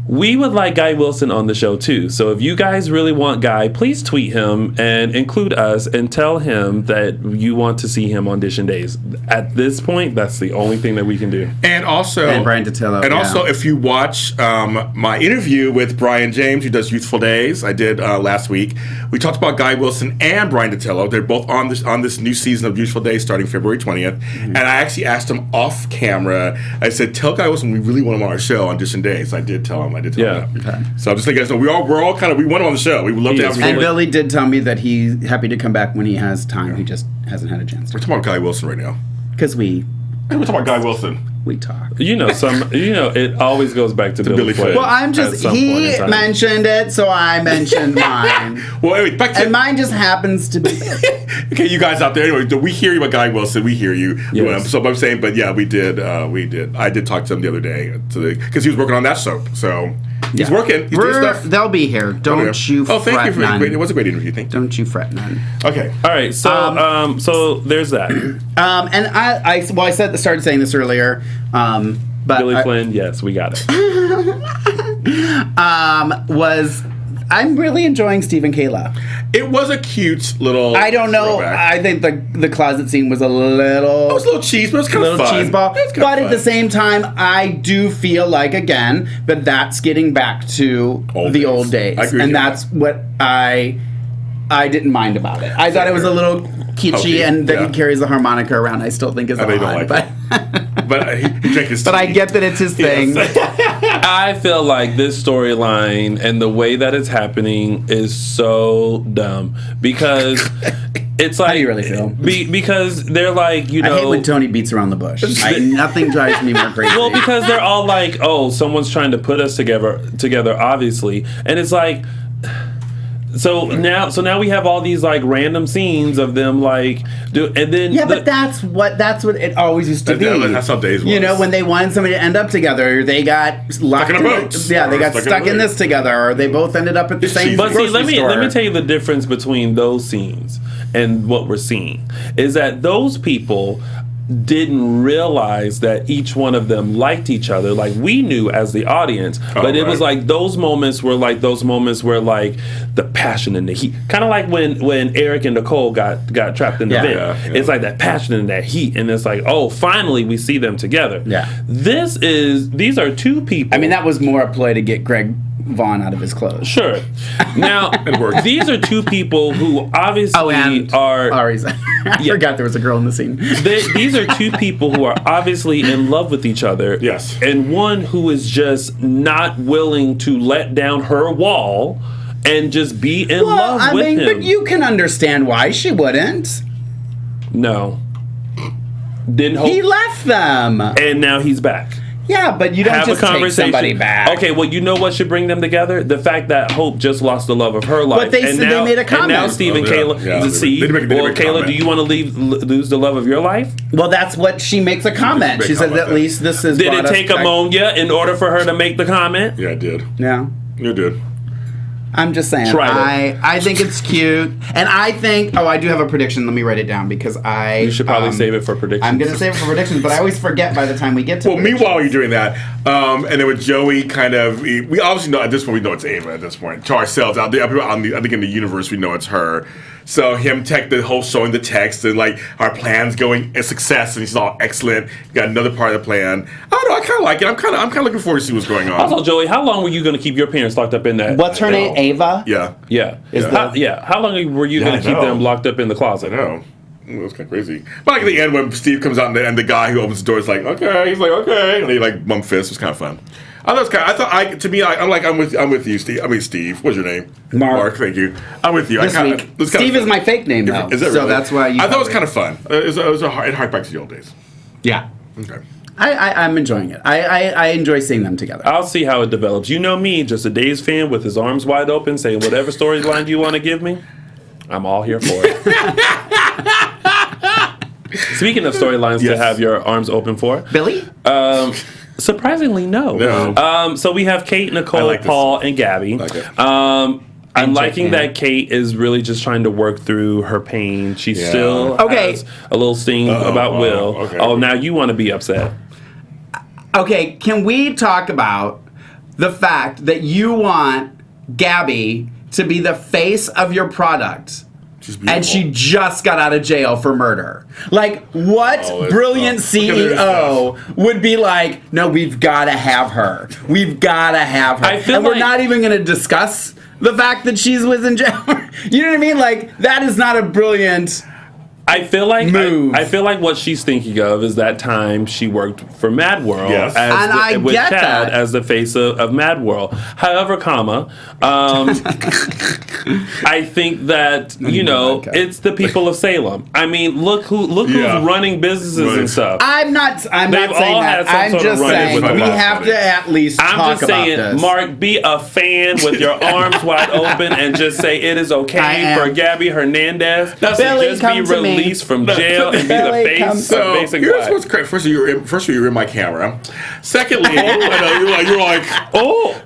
We would like Guy Wilson on the show too. So if you guys really want Guy, please tweet him and include us and tell him that you want to see him on Audition Days. At this point, that's the only thing that we can do. And also, Brian Datello. And also, if you watch my interview with Brian James, who does Youthful Days, I did last week. We talked about Guy Wilson and Brian Datello. They're both on this new season of Youthful Days starting February 20th. Mm-hmm. And I actually asked him off camera. I said, "Tell Guy Wilson we really want him on our show on Audition Days." I did tell him. Yeah. Okay. So I'm just letting you guys know we're all kind of we want him on the show. We would love to have him. And Billy did tell me that he's happy to come back when he has time. He just hasn't had a chance. We're talking about Guy Wilson right now. Because we're talking about Guy Wilson. We talk. It always goes back to Billy Flynn. Well, he mentioned it, so I mentioned mine. Well, anyway, back to... And mine just happens to be... Okay, you guys out there, anyway, we hear you about Guy Wilson. We hear you. Yes. So I'm saying, but yeah, we did. I did talk to him the other day because he was working on that soap. So he's working. He's doing stuff. They'll be here. Don't you fret. Oh, thank you for none. It was a great interview. Thank you. Don't you fret none. Okay. All right. So so there's that. And I started saying this earlier. But Billy Flynn, yes, we got it. I'm really enjoying Steve and Kayla. It was a cute little. I don't know. Throwback. I think the closet scene was a little. It was a little cheese, but it was kind of fun. Cheese ball. But at the same time, I do feel like again that's getting back to the old days, I agree and that's what I didn't mind about it. I thought it was a little kitschy, and that he carries the harmonica around. I still think is odd, don't like but he drank his tea. But I get that it's his thing. I feel like this storyline and the way that it's happening is so dumb because it's like. How do you really feel? Because they're like, I hate when Tony beats around the bush. Nothing drives me more crazy. Well, because they're all like, oh, someone's trying to put us together, obviously, and it's like. So now we have all these like random scenes of them like and then but that's what it always used to be. That's how days was. You know, when they wanted somebody to end up together, they got locked in a boat. They got stuck in this together, or they both ended up at the same. But see, let me store. tell you the difference between those scenes and what we're seeing is that those people didn't realize that each one of them liked each other like we knew as the audience, but it was like those moments where like the passion and the heat, kind of like when Eric and Nicole got trapped in the vent. It's like that passion and that heat, and it's like, oh, finally we see them together. These are two people. I mean, that was more a play to get Greg Vaughn out of his clothes. Sure. Now these are two people who obviously are. I forgot there was a girl in the scene. These are two people who are obviously in love with each other. Yes. And one who is just not willing to let down her wall and just be in love with him. But you can understand why she wouldn't. No. Didn't hope. He left them. And now he's back. Yeah, but you don't have just a conversation. Take somebody back. Okay, well, you know what should bring them together? The fact that Hope just lost the love of her life. But they made a comment. And now Steve and Kayla, Kayla, do you want to lose the love of your life? Well, that's what she makes a comment. She said, at least this is. Did it take ammonia in order for her to make the comment? Yeah, it did. Yeah. It did. I'm just saying. I think it's cute, and I think. Oh, I do have a prediction. Let me write it down because You should probably save it for predictions. I'm going to save it for predictions, but I always forget by the time we get to. Well, meanwhile, you're doing that, and then with Joey, kind of, we obviously know at this point we know it's Ava at this point. To ourselves out there, I think in the universe we know it's her. So him the whole showing the text and like our plans going a success, and he's all excellent. Got another part of the plan. I don't know. I kind of like it. I'm kind of looking forward to see what's going on. Also, Joey, how long were you going to keep your parents locked up in that? What's her name? Ava? Yeah. Yeah. How long were you going to keep them locked up in the closet? I know. It was kind of crazy. But like at the end when Steve comes out and the guy who opens the door is like, okay, he's like, okay, and they like bump fists. It was kind of fun. I'm with you, Steve. I mean, Steve. What's your name? Mark. Thank you. I'm with you. Steve is my fake name though. Is that so really? that's why you. I thought it was kind of fun. It harked back to the old days. Yeah. Okay. I'm enjoying it. I enjoy seeing them together. I'll see how it develops. You know me, just a Days fan with his arms wide open, saying whatever storyline you want to give me, I'm all here for it. Speaking of storylines to have your arms open for, Billy? Surprisingly, no. So we have Kate, Nicole, Paul, and Gabby. I'm liking that Kate is really just trying to work through her pain. She still has a little sting about Will. Okay. Oh, now you want to be upset. Okay, can we talk about the fact that you want Gabby to be the face of your product? And she just got out of jail for murder. Like, what brilliant CEO would be like, no, we've got to have her. We've got to have her. And we're not even going to discuss the fact that she was in jail. You know what I mean? Like, that is not a brilliant move. I feel like what she's thinking of is that time she worked for Mad World with Chad as the face of Mad World. However, I think that it's the people of Salem. I mean, look who's running businesses and stuff. I'm not saying that. I'm just saying we have to at least talk about this. Mark, be a fan with your arms wide open and just say it is okay for Gabby Hernandez to just be released from jail and be the face of Basic Here's Black. what's crazy. First of all, you're in my camera. Secondly, you're like,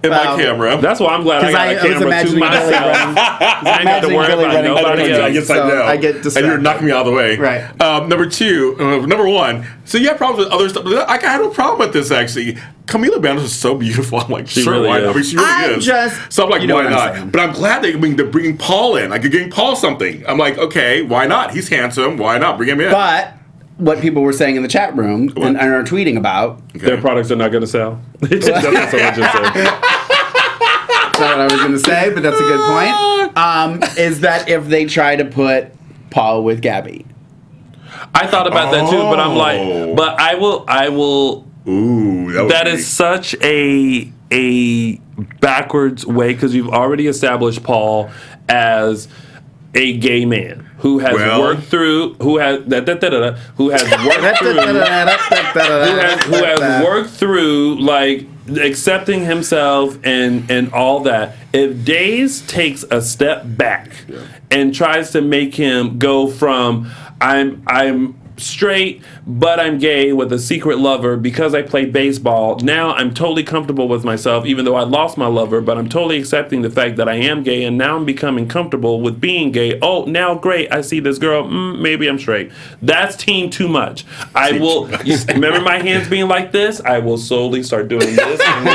in my camera. That's why I'm glad I got a camera to myself. I ain't got to worry about nobody else. Yes, I know. I get distracted. And you're knocking me out of the way. Right. Number one, so you have problems with other stuff. I had no problem with this, actually. Camila Bandos is so beautiful. I'm like, sure, really why not? I mean, she really is. So I'm like, why not? But I'm glad they're bringing Paul in. Like, you're giving Paul something. I'm like, okay, why not? He's handsome. Why not? Bring him in. But what people were saying in the chat room and are tweeting about. Their products are not going to sell. That's what I just said. That's not what I was going to say, but that's a good point. Is that if they try to put Paul with Gabby? I thought about that too, but I'm like, but I will. Ooh, that is such a backwards way because you've already established Paul as a gay man who has worked through, who has worked through like accepting himself and all that. If Days takes a step back and tries to make him go from I'm straight, but I'm gay with a secret lover because I play baseball. Now I'm totally comfortable with myself, even though I lost my lover, but I'm totally accepting the fact that I am gay, and now I'm becoming comfortable with being gay. Oh, now great, I see this girl, maybe I'm straight. That's team too much. I will, remember my hands being like this? I will slowly start doing this. You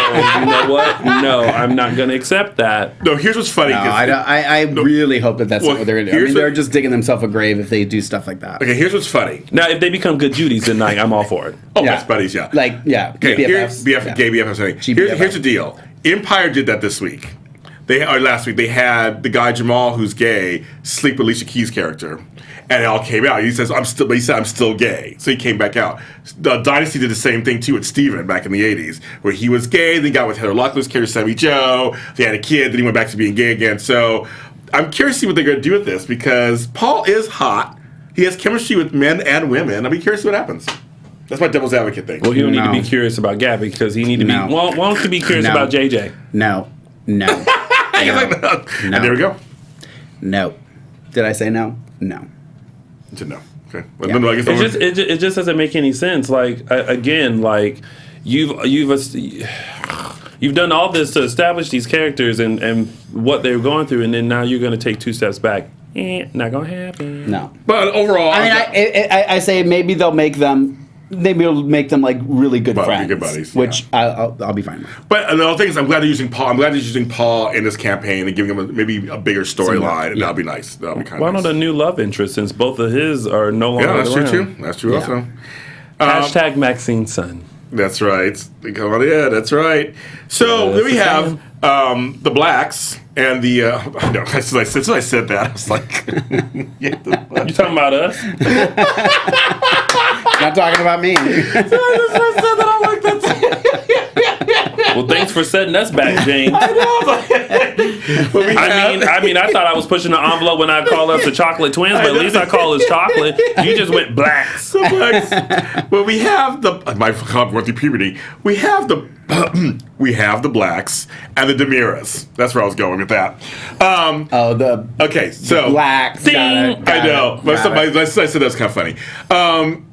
know what? No, I'm not going to accept that. No, here's what's funny. No, I really hope that's not what they're going to do. I mean, they're just digging themselves a grave if they do stuff like that. Okay, here's what's funny. Now, if they become good Judies, then I'm all for it. Oh, best buddies, yeah. Like, yeah. Okay, BFFs. gay BFFs. Here's the deal. Empire did that this week. Last week, they had the guy Jamal, who's gay, sleep with Alicia Keys' character. And it all came out. He said, I'm still gay. So he came back out. Dynasty did the same thing, too, with Steven back in the 80s, where he was gay, then got with Heather Locklear's character, Sammy Joe. They had a kid, then he went back to being gay again. So I'm curious to see what they're going to do with this, because Paul is hot. He has chemistry with men and women. I'll be curious what happens. That's my devil's advocate thing. Well, he don't need to be curious about Gabby because he need to be. Why don't you be curious about JJ? No. And there we go. No. Did I say no? No. To no. Okay. Yeah. No, I guess It just doesn't make any sense. Like again, like you've done all this to establish these characters and what they're going through, and then now you're going to take 2 steps back. Not gonna happen. No. But overall, I mean, I say maybe they'll make them maybe it'll make them like really good friends, good buddies, which I'll be fine with. But the other thing is, I'm glad they're using Paul. I'm glad he's using Paul in this campaign and giving him maybe a bigger storyline. That'll be nice. That'll be kind of Why nice. not a new love interest since both of his are no longer Yeah, that's around? true too. That's true also. Hashtag Maxine's son. That's right. Come on, yeah, that's right. So then we have the blacks and the. No, as I said that, I was like, You talking about us? Not talking about me. Well, thanks for setting us back, James. I I thought I was pushing the envelope when I called us the chocolate twins, but at least I call us chocolate. You just went blacks. Well, we have my God, went through puberty. We have the blacks and the Demiras. That's where I was going with that. Okay, so blacks. I know. I said that's kind of funny.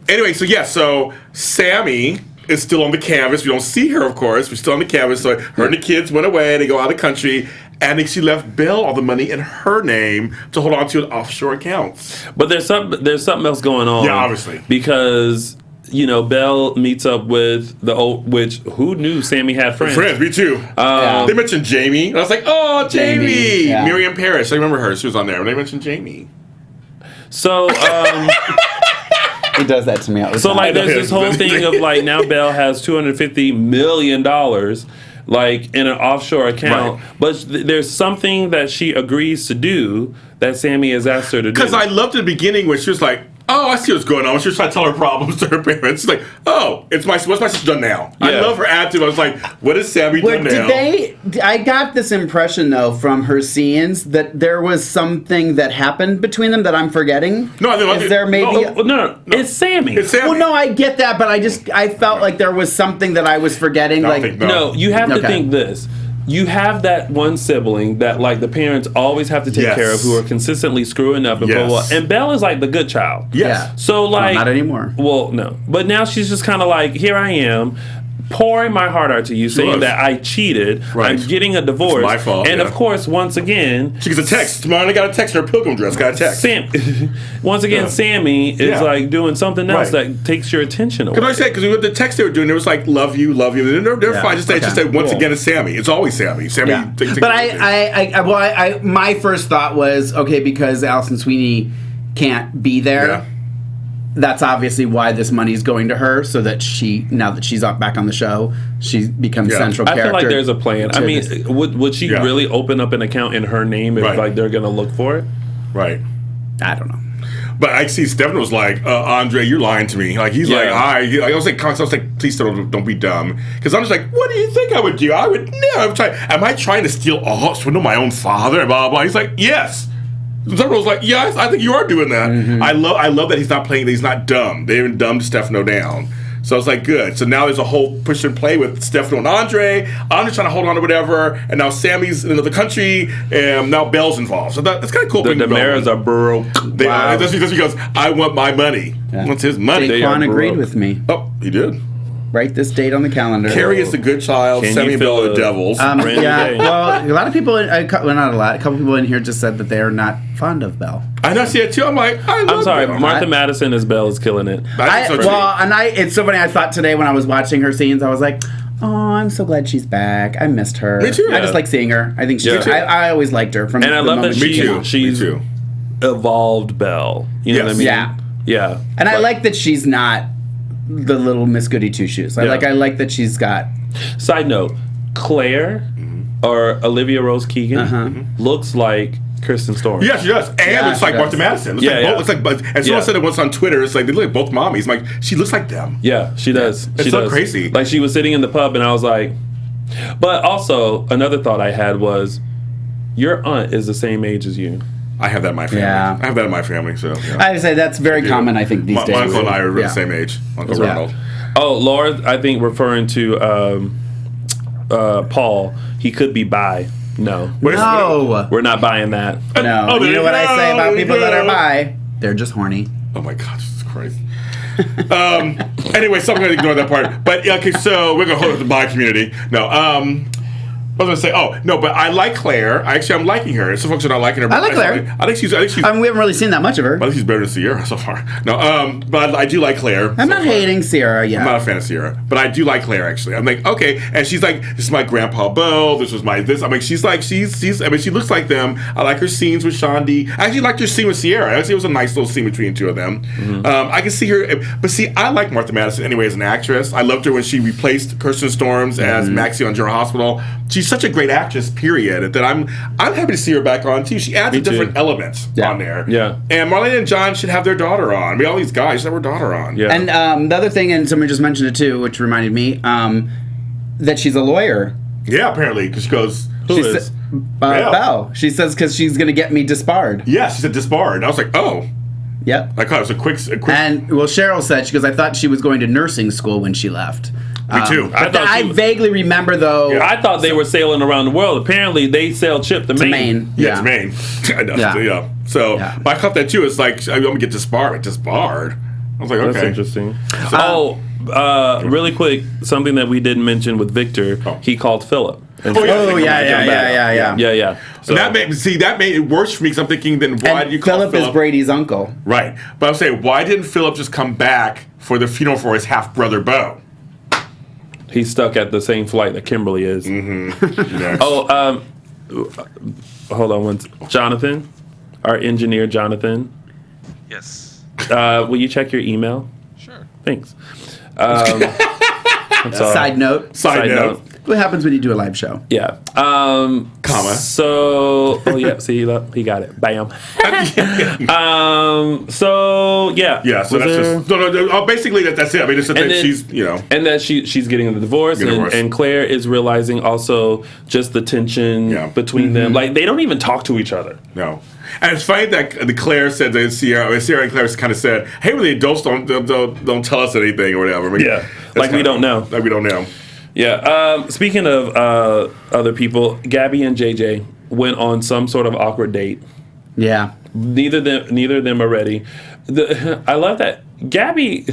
Anyway, so Sami is still on the canvas. We don't see her, of course. We're still on the canvas. So her and the kids went away. They go out of the country. And she left Belle all the money in her name to hold on to in offshore accounts. But there's something else going on. Yeah, obviously. Because, Belle meets up with which who knew Sami had friends? Friends, me too. They mentioned Jamie. And I was like, oh, Jamie. Yeah. Miriam Parrish. I remember her. She was on there. When they mentioned Jamie. So, He does that to me all the so time. like, there's this whole thing of like now Belle has $250 million like in an offshore account, but there's something that she agrees to do that Sami has asked her to do. Because I loved the beginning where she was like, oh, I see what's going on. She was trying to tell her problems to her parents. She's like, oh, what's my sister done now? I love her attitude. I was like, what has Sami done now? I got this impression, though, from her scenes that there was something that happened between them that I'm forgetting. Is there maybe... No, it's Sami. It's Sami. Well, no, I get that, but I felt like there was something that I was forgetting. No, you have to think this. You have that one sibling that, like, the parents always have to take care of, who are consistently screwing up and blah, blah, blah. And Belle is, like, the good child. Yeah. So, like... not anymore. Well, no. But now she's just kind of like, here I am, pouring my heart out to you, saying that I cheated. Right. I'm getting a divorce. It's my fault. And, of course, once again... She gets a text. Tomorrow I got a text in her pilgrim dress. Got a text. Once again, Sami is, like, doing something else that takes your attention away. Because with the text they were doing, it was like, love you. And they're fine. Just say, once again, it's Sami. It's always Sami. But my first thought was, okay, because Alison Sweeney can't be there... Yeah. That's obviously why this money is going to her, so that now that she's back on the show, she becomes central character. I feel like there's a plan. I mean, would she really open up an account in her name if like they're gonna look for it? Right. I don't know. But I see Stefan was like, Andre, you're lying to me. Like he's like, I was like, please don't be dumb. Because I'm just like, what do you think I would do? I would never. Am I trying to swindle my own father? And blah blah blah. He's like, yes. Stefano was like, yes, I think you are doing that. Mm-hmm. I love that he's not playing, that he's not dumb. They haven't dumbed Stefano down. So I was like, good. So now there's a whole push and play with Stefano and Andre. Andre's trying to hold on to whatever, and now Sami's in another country, and now Belle's involved. So that's kind of cool. The Demiras are broke. That's because I want my money. What's his money? Daquan agreed with me. Oh, he did. Write this date on the calendar. Carrie is the good child. Sami and Belle are the devils. Well, a lot of people, not a lot, a couple people in here just said that they are not fond of Belle. I know, see it too. I'm like, I'm sorry, Belle. Martha Madison as Belle is killing it. It's so funny. I thought today when I was watching her scenes, I was like, oh, I'm so glad she's back. I missed her. Me too. I just like seeing her. I think she's. I always liked her from. And I love that she's evolved Belle. You know what I mean? Yeah. And I like that she's not the little Miss Goody Two Shoes. I like that she's got. Side note: Claire or Olivia Rose Keegan looks like Kristen Storm. Yeah, she does. And looks like Martha Madison. And someone said it once on Twitter. It's like they look like both mommies. I'm like, she looks like them. Yeah, she does. It's so crazy. Like she was sitting in the pub, and I was like. But also another thought I had was, your aunt is the same age as you. I have that in my family. Yeah. I have that in my family. So I would say that's very common. I think these days. My uncle and I are the same age. Uncle Ronald. Oh, Laura, I think referring to Paul, he could be bi. No. No. We're not buying that. No. You know what I say about people that are bi? They're just horny. Oh my God, Jesus Christ. Anyway, so I'm going to ignore that part. But okay, so we're going to hold up the bi community. No. I was gonna say, oh no, but I like Claire. I'm liking her. Some folks are not liking her. I like Claire. I think she's. I mean, we haven't really seen that much of her. I think she's better than Sierra so far. No, but I do like Claire. I'm not hating Sierra yet. I'm not a fan of Sierra, but I do like Claire actually. I'm like, okay, and she's like, this is my grandpa Beau. This was my this. I mean, she's like, she's. I mean, she looks like them. I like her scenes with Shandi. I actually liked her scene with Sierra. Actually, it was a nice little scene between the two of them. I can see her, but see, I like Martha Madison anyway as an actress. I loved her when she replaced Kirsten Storms as Maxie on General Hospital. She's such a great actress, period, that I'm happy to see her back on too. She adds a different element on there. Yeah. And Marlene and John should have their daughter on. I mean, all these guys should have their daughter on. Yeah. And the other thing, and someone just mentioned it too, which reminded me, that she's a lawyer. Yeah, apparently, because she goes, Who is? Belle. She says because she's going to get me disbarred. Yeah, she said disbarred. I was like, oh. Yep. I thought it was a quick. And, well, Cheryl said, she goes, I thought she was going to nursing school when she left. Me too. I vaguely remember, though. Yeah, I thought they were sailing around the world. Apparently, they sailed ship to Maine. Yeah, to Maine. I know. Yeah. So, but I caught that too. It's like, I'm going to get disbarred. Disbarred. I was like, okay. That's interesting. Really quick, something that we didn't mention with Victor, he called Philip. Yeah. So that made it worse for me because I'm thinking, then why did you call Philip? Philip is Brady's uncle. Right. But I'm saying, why didn't Philip just come back for the funeral for his half-brother Beau? He's stuck at the same flight that Kimberly is. Mm-hmm. Hold on Jonathan, our engineer, Jonathan. Yes. Will you check your email? Sure. Thanks. Side note. Side note. What happens when you do a live show? Yeah. Comma. So, see, look, he got it. Bam. So, yeah. Yeah, so that's just... No, basically, that's it. I mean, it's that she's, And that she's getting the divorce, and Claire is realizing also just the tension between them. Like, they don't even talk to each other. No. And it's funny that Claire said that Sierra and Claire kind of said, hey, when the adults don't tell us anything or whatever. I mean, like we don't know. Like we don't know. Yeah. Speaking of other people, Gabby and JJ went on some sort of awkward date. Yeah. Neither of them are ready. I love that Gabby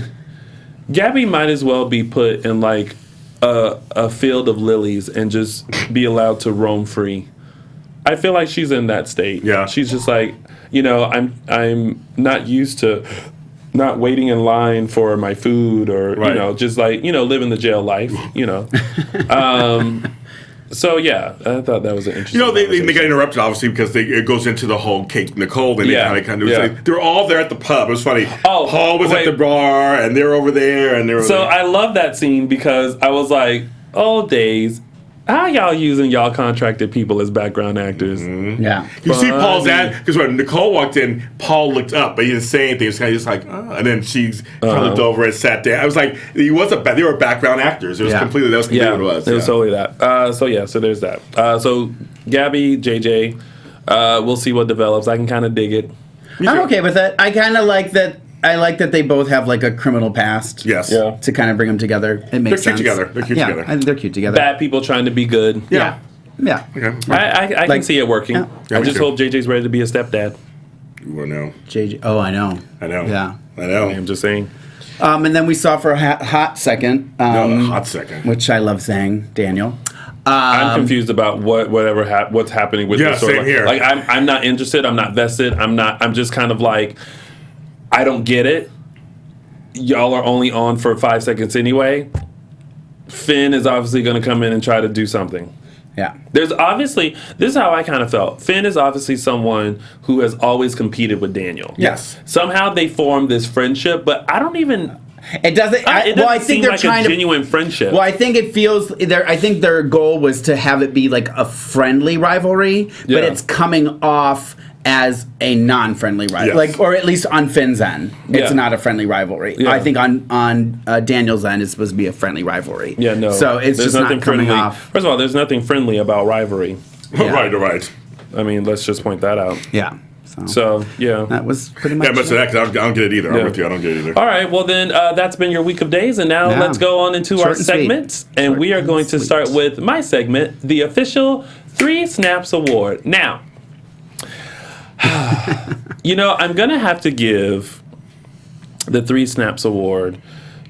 might as well be put in like a field of lilies and just be allowed to roam free. I feel like she's in that state. Yeah. She's just like, I'm not used to not waiting in line for my food or, just like, living the jail life, So, yeah, I thought that was an interesting they got interrupted, obviously, because it goes into the whole Kate Nicole. Then they kind of they were all there at the pub. It was funny. Oh, Paul was at the bar, and they were over there, and they were I love that scene because I was like, oh, days. How y'all using y'all contracted people as background actors? Mm-hmm. Yeah. You see Paul's ad, because when Nicole walked in, Paul looked up, but he didn't say anything. It was kind of just like, and then she kind of looked over and sat down. I was like, they were background actors. It was completely what it was. It was totally that. So there's that. So Gabby, JJ, we'll see what develops. I can kind of dig it. I'm okay with it. I kind of like that. I like that they both have like a criminal past. Yes. Yeah. To kind of bring them together. It makes sense. They're cute together. I think they're cute together. Bad people trying to be good. Yeah. Okay. I can see it working. Yeah. I just hope JJ's ready to be a stepdad. Well, no. JJ. Oh, I know. Yeah. I know. I'm just saying. And then we saw for a hot second. Hot second. Which I love saying, Daniel. I'm confused about what's happening with this. Same here. Like I'm not interested. I'm not vested. I'm just kind of like, I don't get it. Y'all are only on for 5 seconds anyway. Finn is obviously going to come in and try to do something. Yeah. This is how I kind of felt. Finn is obviously someone who has always competed with Daniel. Yes. Somehow they formed this friendship, but I don't even... It doesn't. I think seem they're like trying a genuine friendship. Well, I think it feels. I think their goal was to have it be like a friendly rivalry, but it's coming off as a non-friendly rivalry, Yes. or at least on Finn's end, it's not a friendly rivalry. Yeah. I think on Daniel's end, it's supposed to be a friendly rivalry. Yeah, no. So it's there's just nothing not coming friendly. off. First of all, there's nothing friendly about rivalry. Yeah. Right. I mean, let's just point that out. Yeah. So, yeah. That was pretty much. Yeah, but that, because I don't get it either. I'm with you. I don't get it either. All right, well then, that's been your week of days, and now let's go on into our segments, and we are going to start with my segment, the official 3 Snaps Award. Now, I'm going to have to give the 3 Snaps Award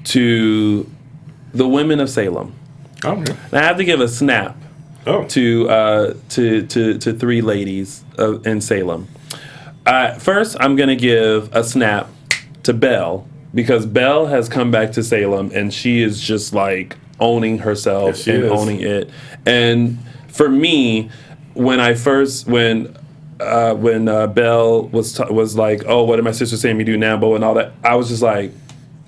to the women of Salem. Okay. And I have to give a snap to three ladies in Salem. First, I'm gonna give a snap to Belle, because Belle has come back to Salem and she is just like owning herself and owning it. And for me, when Belle was like, oh, what did my sister saying me do now, Bo, and all that, I was just like,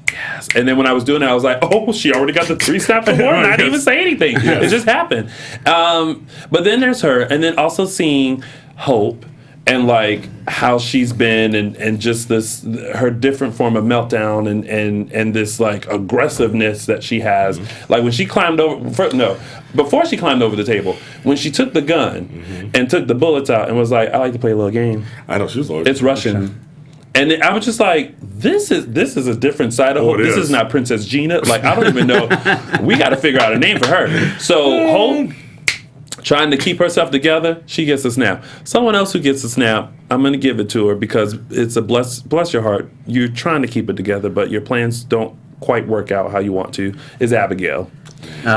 yes. And then when I was doing it, I was like, oh, she already got the 3 snaps award and I didn't even say anything. Yes. It just happened. But then there's her, and then also seeing Hope and like how she's been and just this, her different form of meltdown and this like aggressiveness that she has. Mm-hmm. Like when she climbed over, before she climbed over the table, when she took the gun and took the bullets out and was like, I like to play a little game. I know, she was It's Russian. And I was just like, this is a different side of Hope. This is not Princess Gina. Like, I don't even know. We got to figure out a name for her. So Hope, trying to keep herself together, she gets a snap. Someone else who gets a snap, I'm going to give it to her because it's a bless your heart. You're trying to keep it together, but your plans don't quite work out how you want to, is Abigail.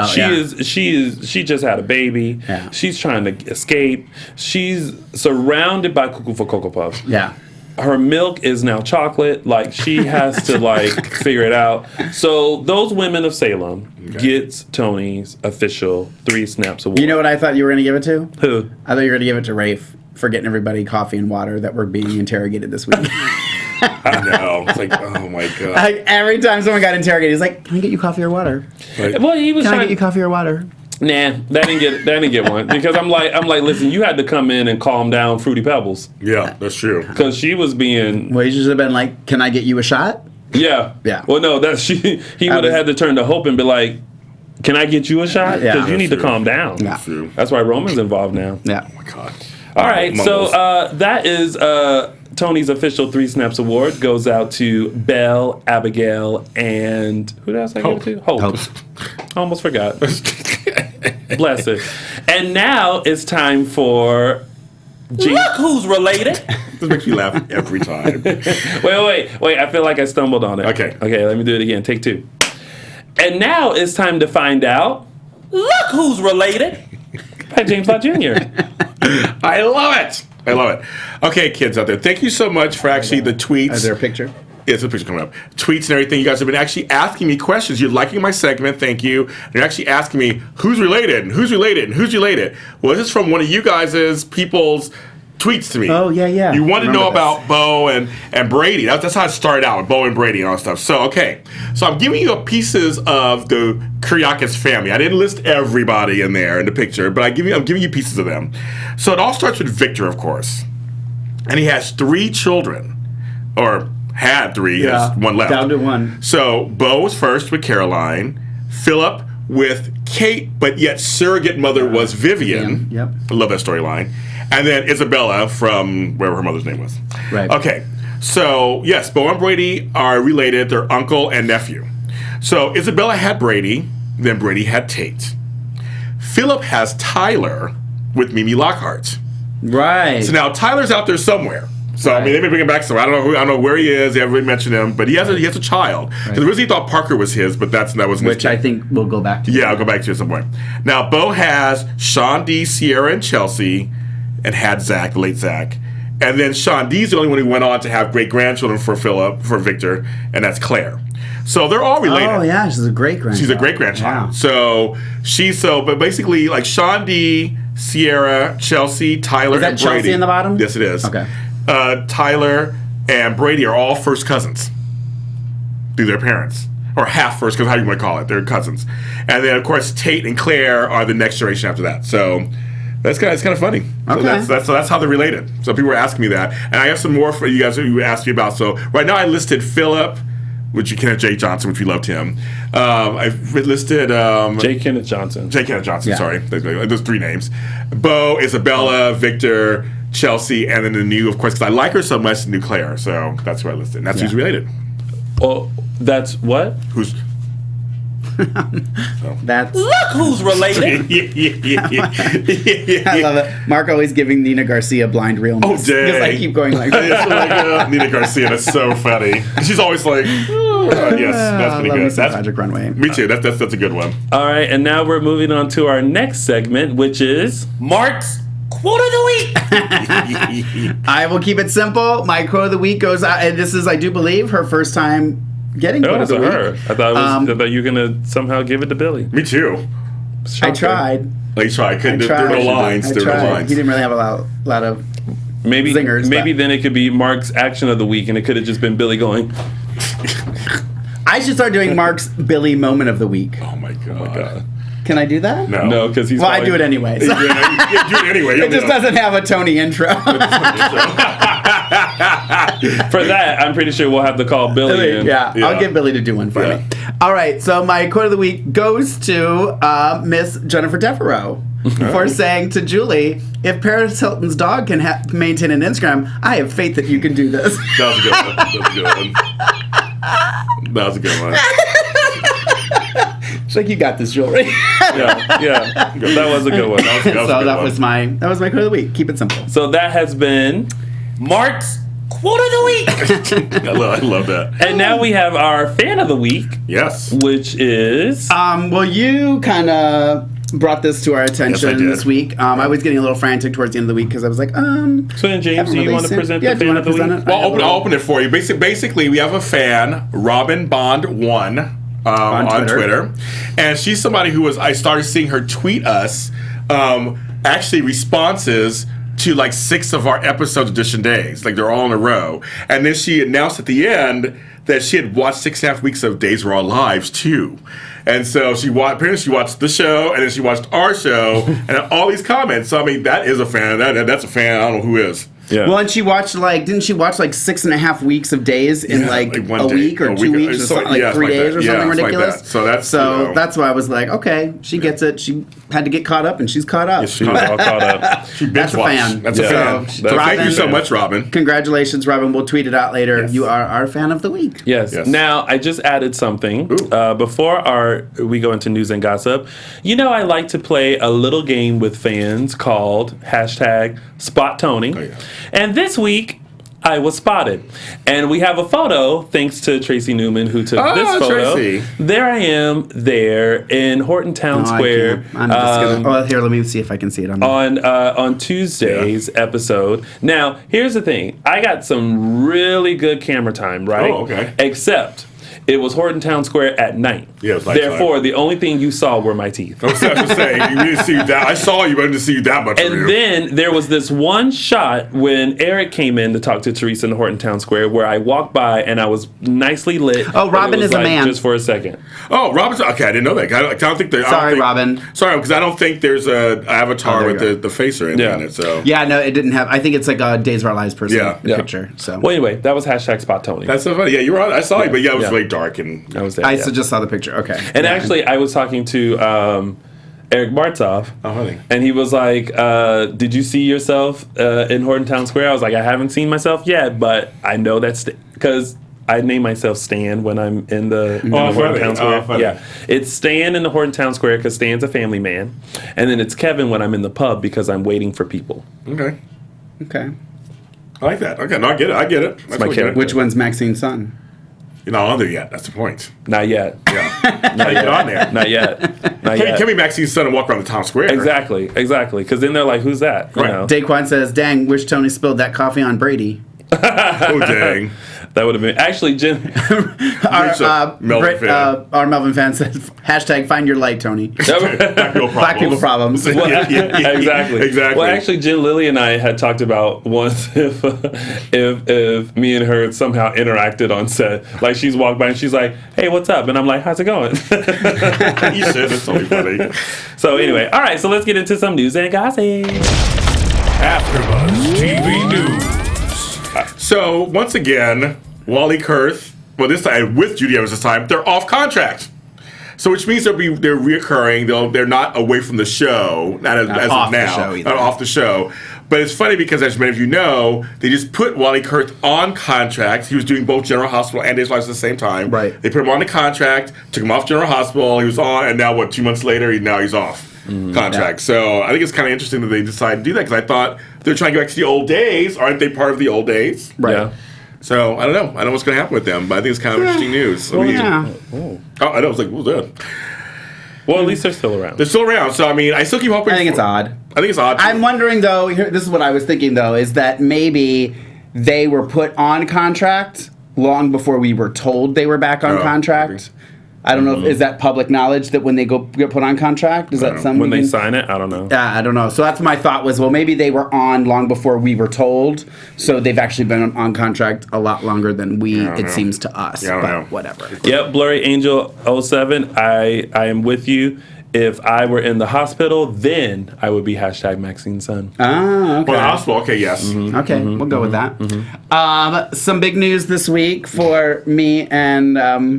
She just had a baby. Yeah. She's trying to escape. She's surrounded by Cuckoo for Cocoa Puffs. Yeah. Her milk is now chocolate. Like, she has to like figure it out. So those women of Salem gets Tony's official 3 snaps award. You know what I thought you were going to give it to? Who? I thought you were going to give it to Rafe for getting everybody coffee and water that were being interrogated this week. I know. It's like, oh my god. Like, every time someone got interrogated, he's like, "Can I get you coffee or water?" Right. Well, he was Can trying I get you coffee or water? Nah, that didn't get one because I'm like, listen, you had to come in and calm down Fruity Pebbles. Yeah, that's true. Because she was being. Well, he should have been like, "Can I get you a shot?" Yeah. Yeah. Well, no, he would have had to turn to Hope and be like, "Can I get you a shot? Because you need to calm down." Yeah. That's true. That's why Roman's involved now. Yeah. Oh my god. All right, so that is Tony's official 3 snaps award goes out to Belle, Abigail, and who else I give it to? Hope. Almost forgot. Bless it. And now it's time for Look Who's Related. This makes me laugh every time. Wait. I feel like I stumbled on it. Okay, let me do it again. Take 2. And now it's time to find out Look Who's Related by James Lott Jr. I love it. Okay, kids out there, thank you so much for actually the tweets. Is there a picture? It's a picture coming up. Tweets and everything. You guys have been actually asking me questions. You're liking my segment. Thank you. You're actually asking me who's related and who's related and who's related. Well, this is from one of you guys' people's tweets to me. Oh, yeah. You want to know about Bo and Brady. That's how it started out, with Bo and Brady and all that stuff. So, okay. So I'm giving you pieces of the Kyriakis family. I didn't list everybody in there in the picture, but I'm giving you pieces of them. So it all starts with Victor, of course. And he has 3 children. Or had 3. Yeah. Has 1 left. Down to 1. So Bo was first with Caroline. Philip with Kate, but yet surrogate mother was Vivian. Yep. I love that storyline. And then Isabella from wherever her mother's name was. Right. Okay. So, yes, Bo and Brady are related. They're uncle and nephew. So, Isabella had Brady. Then Brady had Tate. Philip has Tyler with Mimi Lockhart. Right. So now Tyler's out there somewhere. So, I mean, they may bring him back somewhere. I don't know where he is. They haven't really mentioned him. But he has a child. Because originally he thought Parker was his, but that wasn't Which I think we'll go back to. Yeah, I'll go back to it at some point. Now, Bo has Sean D, Sierra, and Chelsea. And had Zach, the late Zach. And then Sean D's the only one who went on to have great-grandchildren for Victor, and that's Claire. So they're all related. Oh, yeah, she's a great-grandchild. She's a great-grandchild. Wow. But basically, like Sean D, Sierra, Chelsea, Tyler, and Brady. Is that Chelsea in the bottom? Yes, it is. Okay. Tyler and Brady are all first cousins through their parents. Or half first, because how you want to call it. They're cousins. And then, of course, Tate and Claire are the next generation after that. So... it's kind of funny. Okay. So that's how they're related. So people were asking me that, and I have some more for you guys who asked me about. So right now I listed Philip, which you Kenneth J. Johnson, which we loved him. I've listed J. Kenneth Johnson. Yeah. Sorry, those 3 names: Bo, Isabella, Victor, Chelsea, and then the new, of course, because I like her so much, the new Claire. So that's who I listed. And that's who's related. Oh, that's what? Who's That's. Look who's related. I love it. Mark always giving Nina Garcia blind realness. Oh, dang. Because I keep going like It's like, Nina Garcia, that's so funny. She's always like, yes, that's pretty good. That's Magic Runway. Me too. That's a good one. All right, and now we're moving on to our next segment, which is Mark's Quote of the Week. I will keep it simple. My quote of the week goes out, and this is, I do believe, her first time getting quote of the week. Her. I thought you were going to somehow give it to Billy. Me too. I tried. Like, you tried. There were no lines. There were no lines. He didn't really have a lot of zingers. Maybe then it could be Mark's action of the week, and it could have just been Billy going. I should start doing Mark's Billy moment of the week. Oh my god. Can I do that? No, because he's. Well, I do it anyway. So. Yeah, do it anyway. It just doesn't have a Tony intro. For that, I'm pretty sure we'll have to call Billy in. Yeah, I'll get Billy to do one for me. All right, so my quote of the week goes to Miss Jennifer Devereaux for saying to Julie, if Paris Hilton's dog can maintain an Instagram, I have faith that you can do this. That was a good one. She's like, you got this, jewelry. yeah. That was a good one. That was my quote of the week. Keep it simple. So that has been Mark's Quote of the Week. I love that. And now we have our Fan of the Week. Yes. Which is... well, you kind of brought this to our attention this week. I was getting a little frantic towards the end of the week because I was like, So then, James, do you want to present the Fan of the Week? Well, I'll open it for you. Basically, we have a fan, Robin Bond 1. On Twitter. And she's somebody who I started seeing her tweet us actually responses to like 6 of our episodes edition days. Like they're all in a row. And then she announced at the end that she had watched 6.5 weeks of Days of Our Lives too. And so apparently she watched the show and then she watched our show and all these comments. So I mean, that is a fan. That's a fan. I don't know who is. Yeah. Well, and she watched didn't she watch 6.5 weeks of days in a week or 2 weeks or something, like 3 days or something ridiculous? Like that. So that's why I was like, okay, she gets it. She had to get caught up, and she's caught up. She's all caught up. That's a fan. That's a fan. So thank you so much, Robin. Congratulations, Robin. We'll tweet it out later. Yes. You are our fan of the week. Yes. Now, I just added something. Before we go into news and gossip. You know, I like to play a little game with fans called #SpotTony. Oh, yeah. And this week, I was spotted. And we have a photo, thanks to Tracy Newman, who took this photo. Tracy. There I am there in Horton Town Square. I'm just gonna, here, let me see if I can see it on Tuesday's episode. Now, here's the thing. I got some really good camera time, right? Oh, okay. Except... it was Horton Town Square at night. Yeah, it was therefore, the only thing you saw were my teeth. I was going to say, you didn't see that. I saw you, but I didn't see you that much. And then there was this one shot when Eric came in to talk to Teresa in the Horton Town Square where I walked by and I was nicely lit. Oh, Robin is a man. Just for a second. Oh, Robin's... okay, I didn't know that. I don't think... Robin. Sorry, because I don't think there's an avatar with the face or anything in it. So. Yeah, no, it didn't have... I think it's like a Days of Our Lives person picture. So. Well, anyway, that was #SpotTony. That's so funny. Yeah, you were on. I saw you, but it was really dark and... I was there. I just saw the picture. Okay. And actually, I was talking to Eric Bartzoff, and he was like, did you see yourself in Horton Town Square? I was like, I haven't seen myself yet, but I know that's because I name myself Stan when I'm in the Horton Town Square. Yeah, it's Stan in the Horton Town Square because Stan's a family man, and then it's Kevin when I'm in the pub because I'm waiting for people. Okay. I like that. Okay, no, I get it. That's my character. Which one's Maxine's son? You're not on there yet. That's the point. Not yet. Yeah. Not yet. On there. Not yet. Can be Maxine's son and walk around the town square. Exactly. Because then they're like, who's that? You know? Daquan says, dang, wish Tony spilled that coffee on Brady. Oh, dang. That would have been... Actually, Jen... our Melvin fan says, #find your light, Tony. Black people problems. Well, exactly. Well, actually, Jen Lilly and I had talked about once if me and her somehow interacted on set. Like, she's walked by and she's like, hey, what's up? And I'm like, how's it going? You should. It's totally funny. So anyway, all right, so let's get into some news and gossip. AfterBuzz TV News. So, once again, Wally Kurth, well, this time with Judy Evans this time, they're off contract. So, which means they're reoccurring. They're not away from the show, not as of now, not off the show. But it's funny because, as many of you know, they just put Wally Kurth on contract. He was doing both General Hospital and Days of Our Lives at the same time. Right. They put him on the contract, took him off General Hospital. He was on, and now 2 months later, he's off contract. Yeah. So I think it's kind of interesting that they decided to do that because I thought they're trying to go back to the old days. Aren't they part of the old days? Right. Yeah. So I don't know. I don't know what's going to happen with them, but I think it's kind of interesting news. Well, I mean, yeah. Oh, I know. I was like, what's that? Well, at least they're still around. They're still around, so I mean, I still keep hoping. I think it's odd. I think it's odd. Too. I'm wondering though. This is what I was thinking though: is that maybe they were put on contract long before we were told they were back on contract. I don't know. Is that public knowledge that when they get put on contract, is that something? When they sign it, I don't know. Yeah, I don't know. So that's my thought was, well, maybe they were on long before we were told. So they've actually been on contract a lot longer than it seems to us. Yeah, I don't know. Whatever. Yep, Blurry Angel 07, I am with you. If I were in the hospital, then I would be #Maxine Son. Ah, okay. Well, the hospital. Okay, yes. Okay, we'll go with that. Some big news this week for me and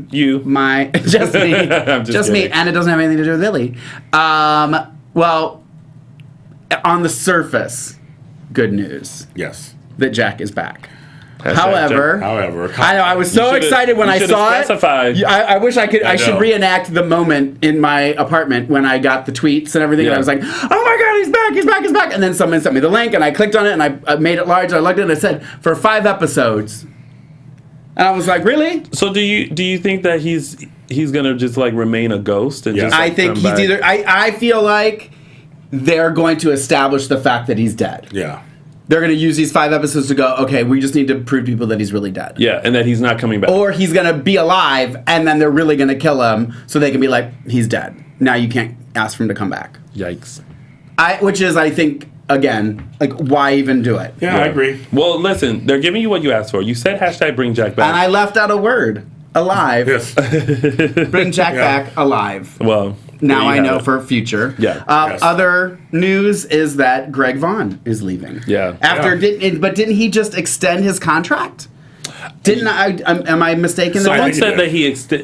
You. just me, I'm just me, kidding. and it doesn't have anything to do with Lily. Well, on the surface, good news Yes. that Jack is back. Jack. However, I know I was so should've- excited when you I should've saw specified. it. I wish I could. I should know. reenact the moment in my apartment when I got the tweets and everything. And Yeah. I was like, "Oh my God, he's back! He's back! He's back!" And then someone sent me the link, and I clicked on it, and I made it large. And I looked at it, and it said for 5 episodes. And I was like, "Really?" So do you think that he's gonna just like remain a ghost and Yeah. just? I Like, think come he's back? either. I feel like they're going to establish the fact that he's dead. yeah. They're going to use these 5 episodes to go, okay, we just need to prove to people that he's really dead. Yeah, and that he's not coming back. Or he's going to be alive, and then they're really going to kill him, so they can be like, he's dead. Now you can't ask for him to come back. Yikes. Which is, I think, again, like, why even do it? Yeah, I agree. Well, listen, they're giving you what you asked for. You said #bring Jack back. And I left out a word. Alive. Yes. Bring Jack back alive. well, Now there you I have know it. for future. Yeah. Yes. Other news is that Greg Vaughn is leaving. Yeah. Didn't he just extend his contract? Didn't I? Am I mistaken? Someone think he said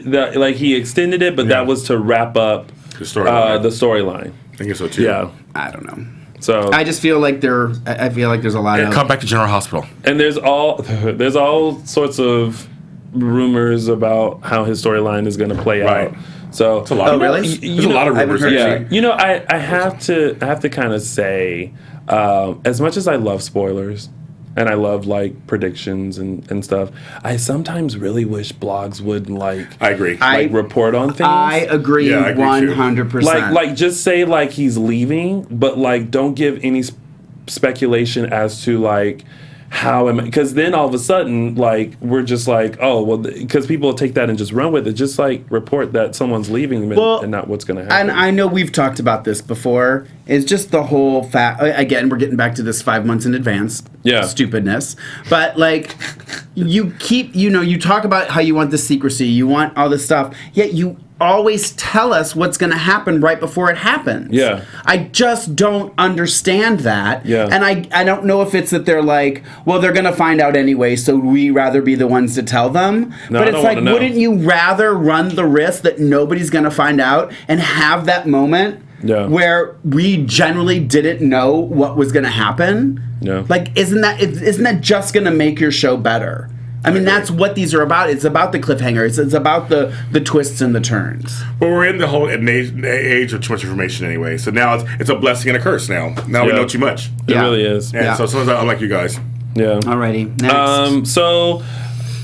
did. that he extended it, but that was to wrap up The storyline. the storyline. I think so too. Yeah. I don't know. So I just feel like I feel like there's a lot Yeah, of. come back to General Hospital. and there's all sorts of rumors about how his storyline is going to play Right. out. So It's a lot. Oh, really? There's a lot of I haven't rumors. heard Actually. Yeah, you know, I have to kind of say, as much as I love spoilers and I love like predictions and stuff, I sometimes really wish blogs would like I agree. report on things. I agree Yeah, I agree too. 100%. like just say like he's leaving, but like don't give any speculation as to like how am I, because then all of a sudden like we're just like, oh well, because people will take that and just run with it. Just like report that someone's leaving and not what's going to happen. And I know we've talked about this before. It's just the whole fact. Again, we're getting back to this 5 months in advance. Yeah. Stupidness. But like, you keep, you talk about how you want the secrecy, you want all this stuff, yet you always tell us what's going to happen right before it happens. Yeah. I just don't understand that. Yeah. And I don't know if it's that they're like, well, they're going to find out anyway, so we rather be the ones to tell them. No, but I it's don't like, wanna know. wouldn't you rather run the risk that nobody's going to find out and have that moment where we generally didn't know what was going to happen? Yeah. Like, isn't that just going to make your show better? I mean, that's what these are about. It's about the cliffhangers. It's about the twists and the turns. But we're in the whole age of too much information anyway. So now it's a blessing and a curse now. Now we Yeah. know too much. It Yeah. really is. And so sometimes I'm like you guys. Yeah. Alrighty, next. So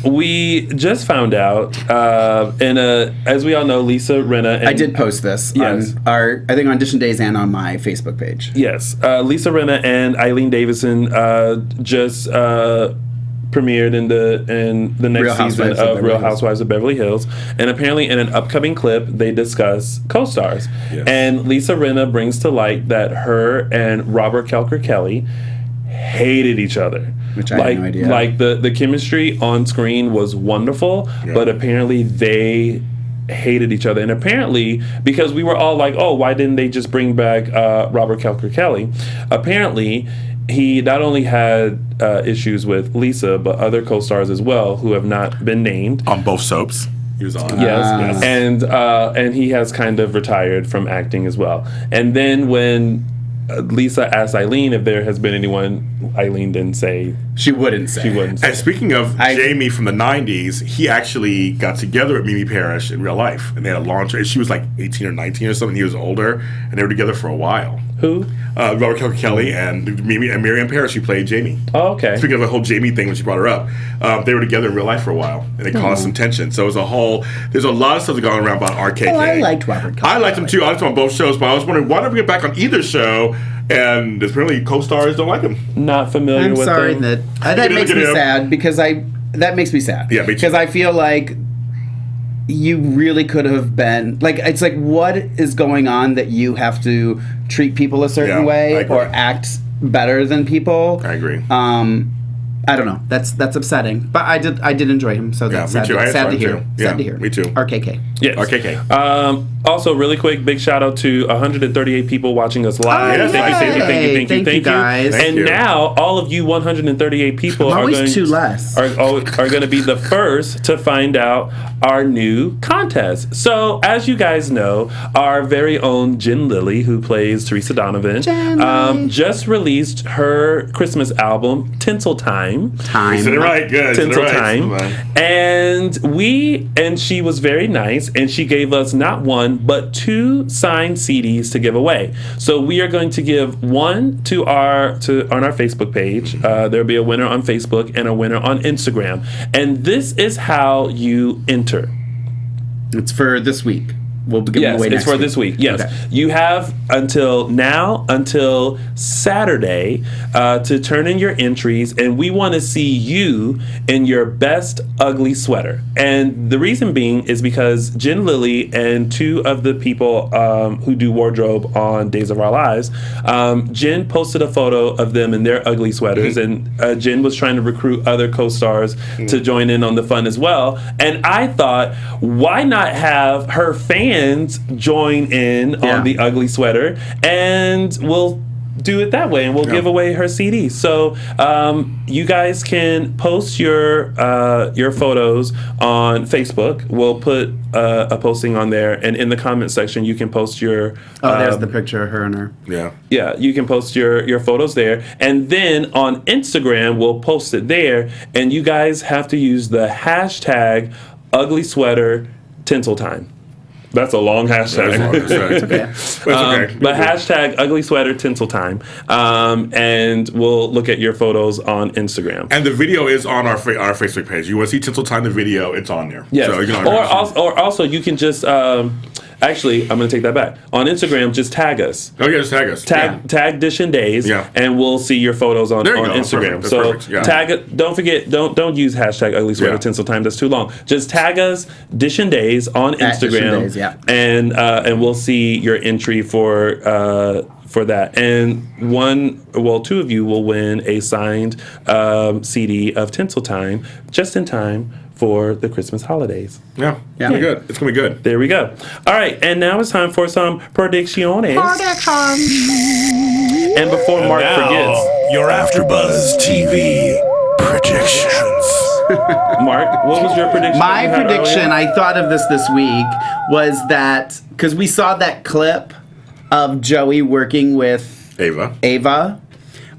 we just found out, as we all know, Lisa Rinna. And, I did post this Yes. on I think on Audition Days and on my Facebook page. Yes, Lisa Rinna and Eileen Davison just premiered in the next Real season Housewives of of Beverly Real Hills. Housewives of Beverly Hills, and apparently in an upcoming clip they discuss co-stars. Yes. And Lisa Rinna brings to light that her and Robert Kelker Kelly hated each other. Which I had no idea. Like the chemistry on screen was wonderful, but apparently they hated each other. And apparently, because we were all like, oh, why didn't they just bring back Robert Kelker Kelly? Apparently, he not only had issues with Lisa, but other co-stars as well who have not been named. On both soaps. He was on. Yes, and he has kind of retired from acting as well. And then when Lisa asked Eileen if there has been anyone. Eileen didn't say. She wouldn't say. And speaking of Jamie from the 90s, he actually got together with Mimi Parrish in real life. And they had a long term. She was like 18 or 19 or something. He was older. And they were together for a while. Who? Robert Kelly and Mimi and Miriam Parrish, who played Jamie. Oh, okay. Speaking of the whole Jamie thing when she brought her up, they were together in real life for a while. And it caused some tension. So it was a whole, there's a lot of stuff going around about RKK. Oh, I liked Robert Kelly. I liked him too. I liked him on both shows. But I was wondering, why don't we get back on either show? And apparently co-stars don't like him. Not familiar with I'm sorry them. that makes me sad because that makes me sad. Yeah, me too. Because I feel like you really could have been like, it's like, what is going on that you have to treat people a certain way or act better than people? I agree. I don't know. That's upsetting. But I did enjoy him. So that's sad, sad to hear. Yeah, sad to hear. Me too. RKK. Yes. RKK. Also, really quick, big shout out to 138 people watching us live. Oh, Thank you, guys. And now, all of you 138 people are going to be the first to find out our new contest. So, as you guys know, our very own Jen Lilly, who plays Teresa Donovan, just released her Christmas album, Tinsel Time. You said it right. Good. Tinsel Time. And she was very nice, and she gave us not one, but 2 signed CDs to give away. So we are going to give one on our Facebook page. There'll be a winner on Facebook and a winner on Instagram. And this is how you enter. It's for this week. We'll be giving away next week. This week. Yes. Okay. You have until Saturday to turn in your entries, and we want to see you in your best ugly sweater. And the reason being is because Jen Lilly and 2 of the people who do wardrobe on Days of Our Lives, Jen posted a photo of them in their ugly sweaters, and Jen was trying to recruit other co-stars to join in on the fun as well. And I thought, why not have her fans join in on the ugly sweater, and we'll do it that way, and we'll give away her CD. So you guys can post your photos on Facebook. We'll put a posting on there, and in the comment section you can post your there's the picture of her and her. Yeah, you can post your photos there, and then on Instagram we'll post it there, and you guys have to use the hashtag ugly sweater tinsel time. That's a long hashtag. It's okay. But hashtag ugly sweater tinsel time. And we'll look at your photos on Instagram. And the video is on our Facebook page. You want to see Tinsel Time, the video, it's on there. Yes. So you can or also you can just actually, I'm going to take that back. On Instagram, just tag us. Oh yeah, just tag us. Tag Dish and Days, and we'll see your photos on Instagram. That's perfect. Yeah. Tag it. Don't forget. Don't use hashtag ugly sweater tinsel time. That's too long. Just tag us Dish and Days on Instagram, and we'll see your entry for that. And 2 of you will win a signed CD of Tinsel Time just in time for the Christmas holidays. Yeah. It's gonna be good. It's gonna be good. There we go. All right, and now it's time for some predictions. And before Mark forgets, your AfterBuzz TV predictions. Mark, what was your prediction? My prediction, I thought of this week, was that because we saw that clip of Joey working with Ava.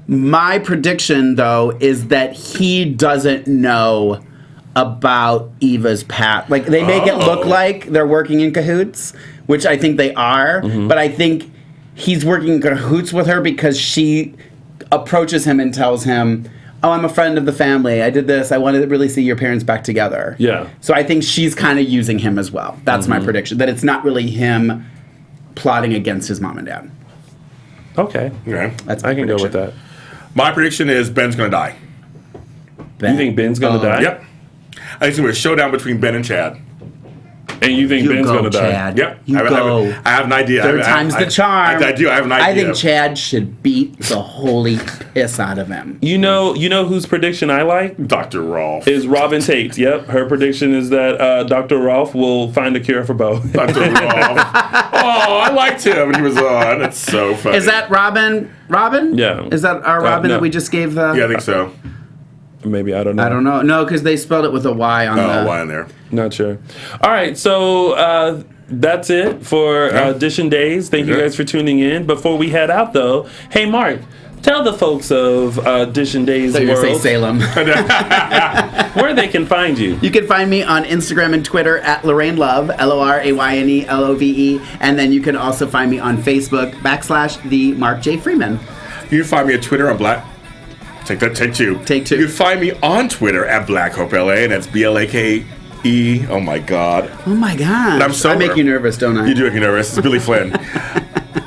My prediction, though, is that he doesn't know about Eva's past. Like, they make it look like they're working in cahoots, which I think they are, but I think he's working in cahoots with her because she approaches him and tells him, oh, I'm a friend of the family. I did this. I wanted to really see your parents back together. Yeah. So I think she's kind of using him as well. That's my prediction, that it's not really him plotting against his mom and dad. Okay. Yeah. I can go with that. My prediction is Ben's gonna die. You think Ben's gonna die? Yep. I think it's gonna be a showdown between Ben and Chad. And you think Ben's gonna Chad. die? Yep. You go. I have an idea. Third time's the charm. I do. I have an idea. I think Chad should beat the holy piss out of him. You know whose prediction I like? Dr. Rolf. Is Robin Tate. Yep. Her prediction is that Dr. Rolf will find a cure for Beau. Dr. Rolf. Oh, I liked him when he was on. It's so funny. Is that Robin? Robin? Yeah. Is that our Robin that we just gave the... Yeah, I think so. Maybe, I don't know. I don't know. No, because they spelled it with a Y on the... Y in there. Not sure. All right, so that's it for Audition Days. Thank you guys for tuning in. Before we head out, though, hey, Mark, tell the folks of Audition Days So you World say Salem. where they can find you. You can find me on Instagram and Twitter at Lorraine Love, LORAYNE LOVE, and then you can also find me on Facebook / the Mark J Freeman. You can find me on Twitter on Black. Take two. Take two. You can find me on Twitter at BlackHopeLA, and that's BLAKE. Oh my God. Oh my God. I'm so I make you nervous, don't I? You do make me nervous. It's Billy Flynn.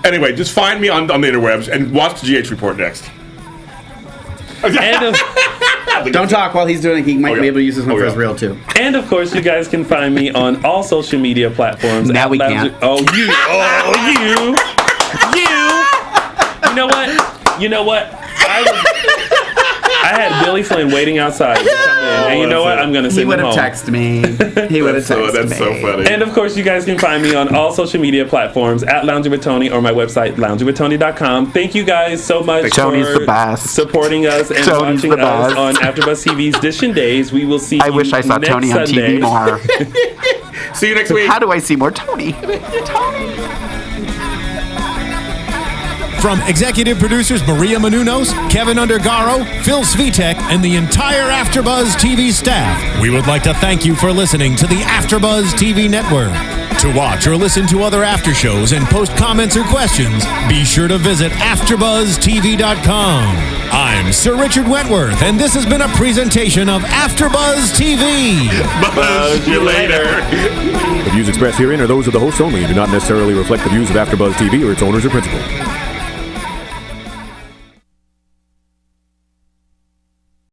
Anyway, just find me on the interwebs and watch the GH Report next. And Don't talk while he's doing it. He might be able to use this one for his reel, too. And of course, you guys can find me on all social media platforms. Now we can't. You know what? I had Billy Flynn waiting outside to come in. And you know what? I'm going to send him home. He would have texted me. That's so funny. And of course, you guys can find me on all social media platforms at Lounging with Tony or my website, loungingwithtony.com. Thank you guys so much for supporting us and watching us on AfterBuzz TV's Audition Days. We will see you next Sunday. I wish I saw Tony on TV more. See you next week. How do I see more Tony? From executive producers Maria Menounos, Kevin Undergaro, Phil Svitek, and the entire AfterBuzz TV staff, we would like to thank you for listening to the AfterBuzz TV network. To watch or listen to other after shows and post comments or questions, be sure to visit AfterBuzzTV.com. I'm Sir Richard Wentworth, and this has been a presentation of AfterBuzz TV. Buzz you later. The views expressed herein are those of the hosts only and do not necessarily reflect the views of AfterBuzz TV or its owners or principals.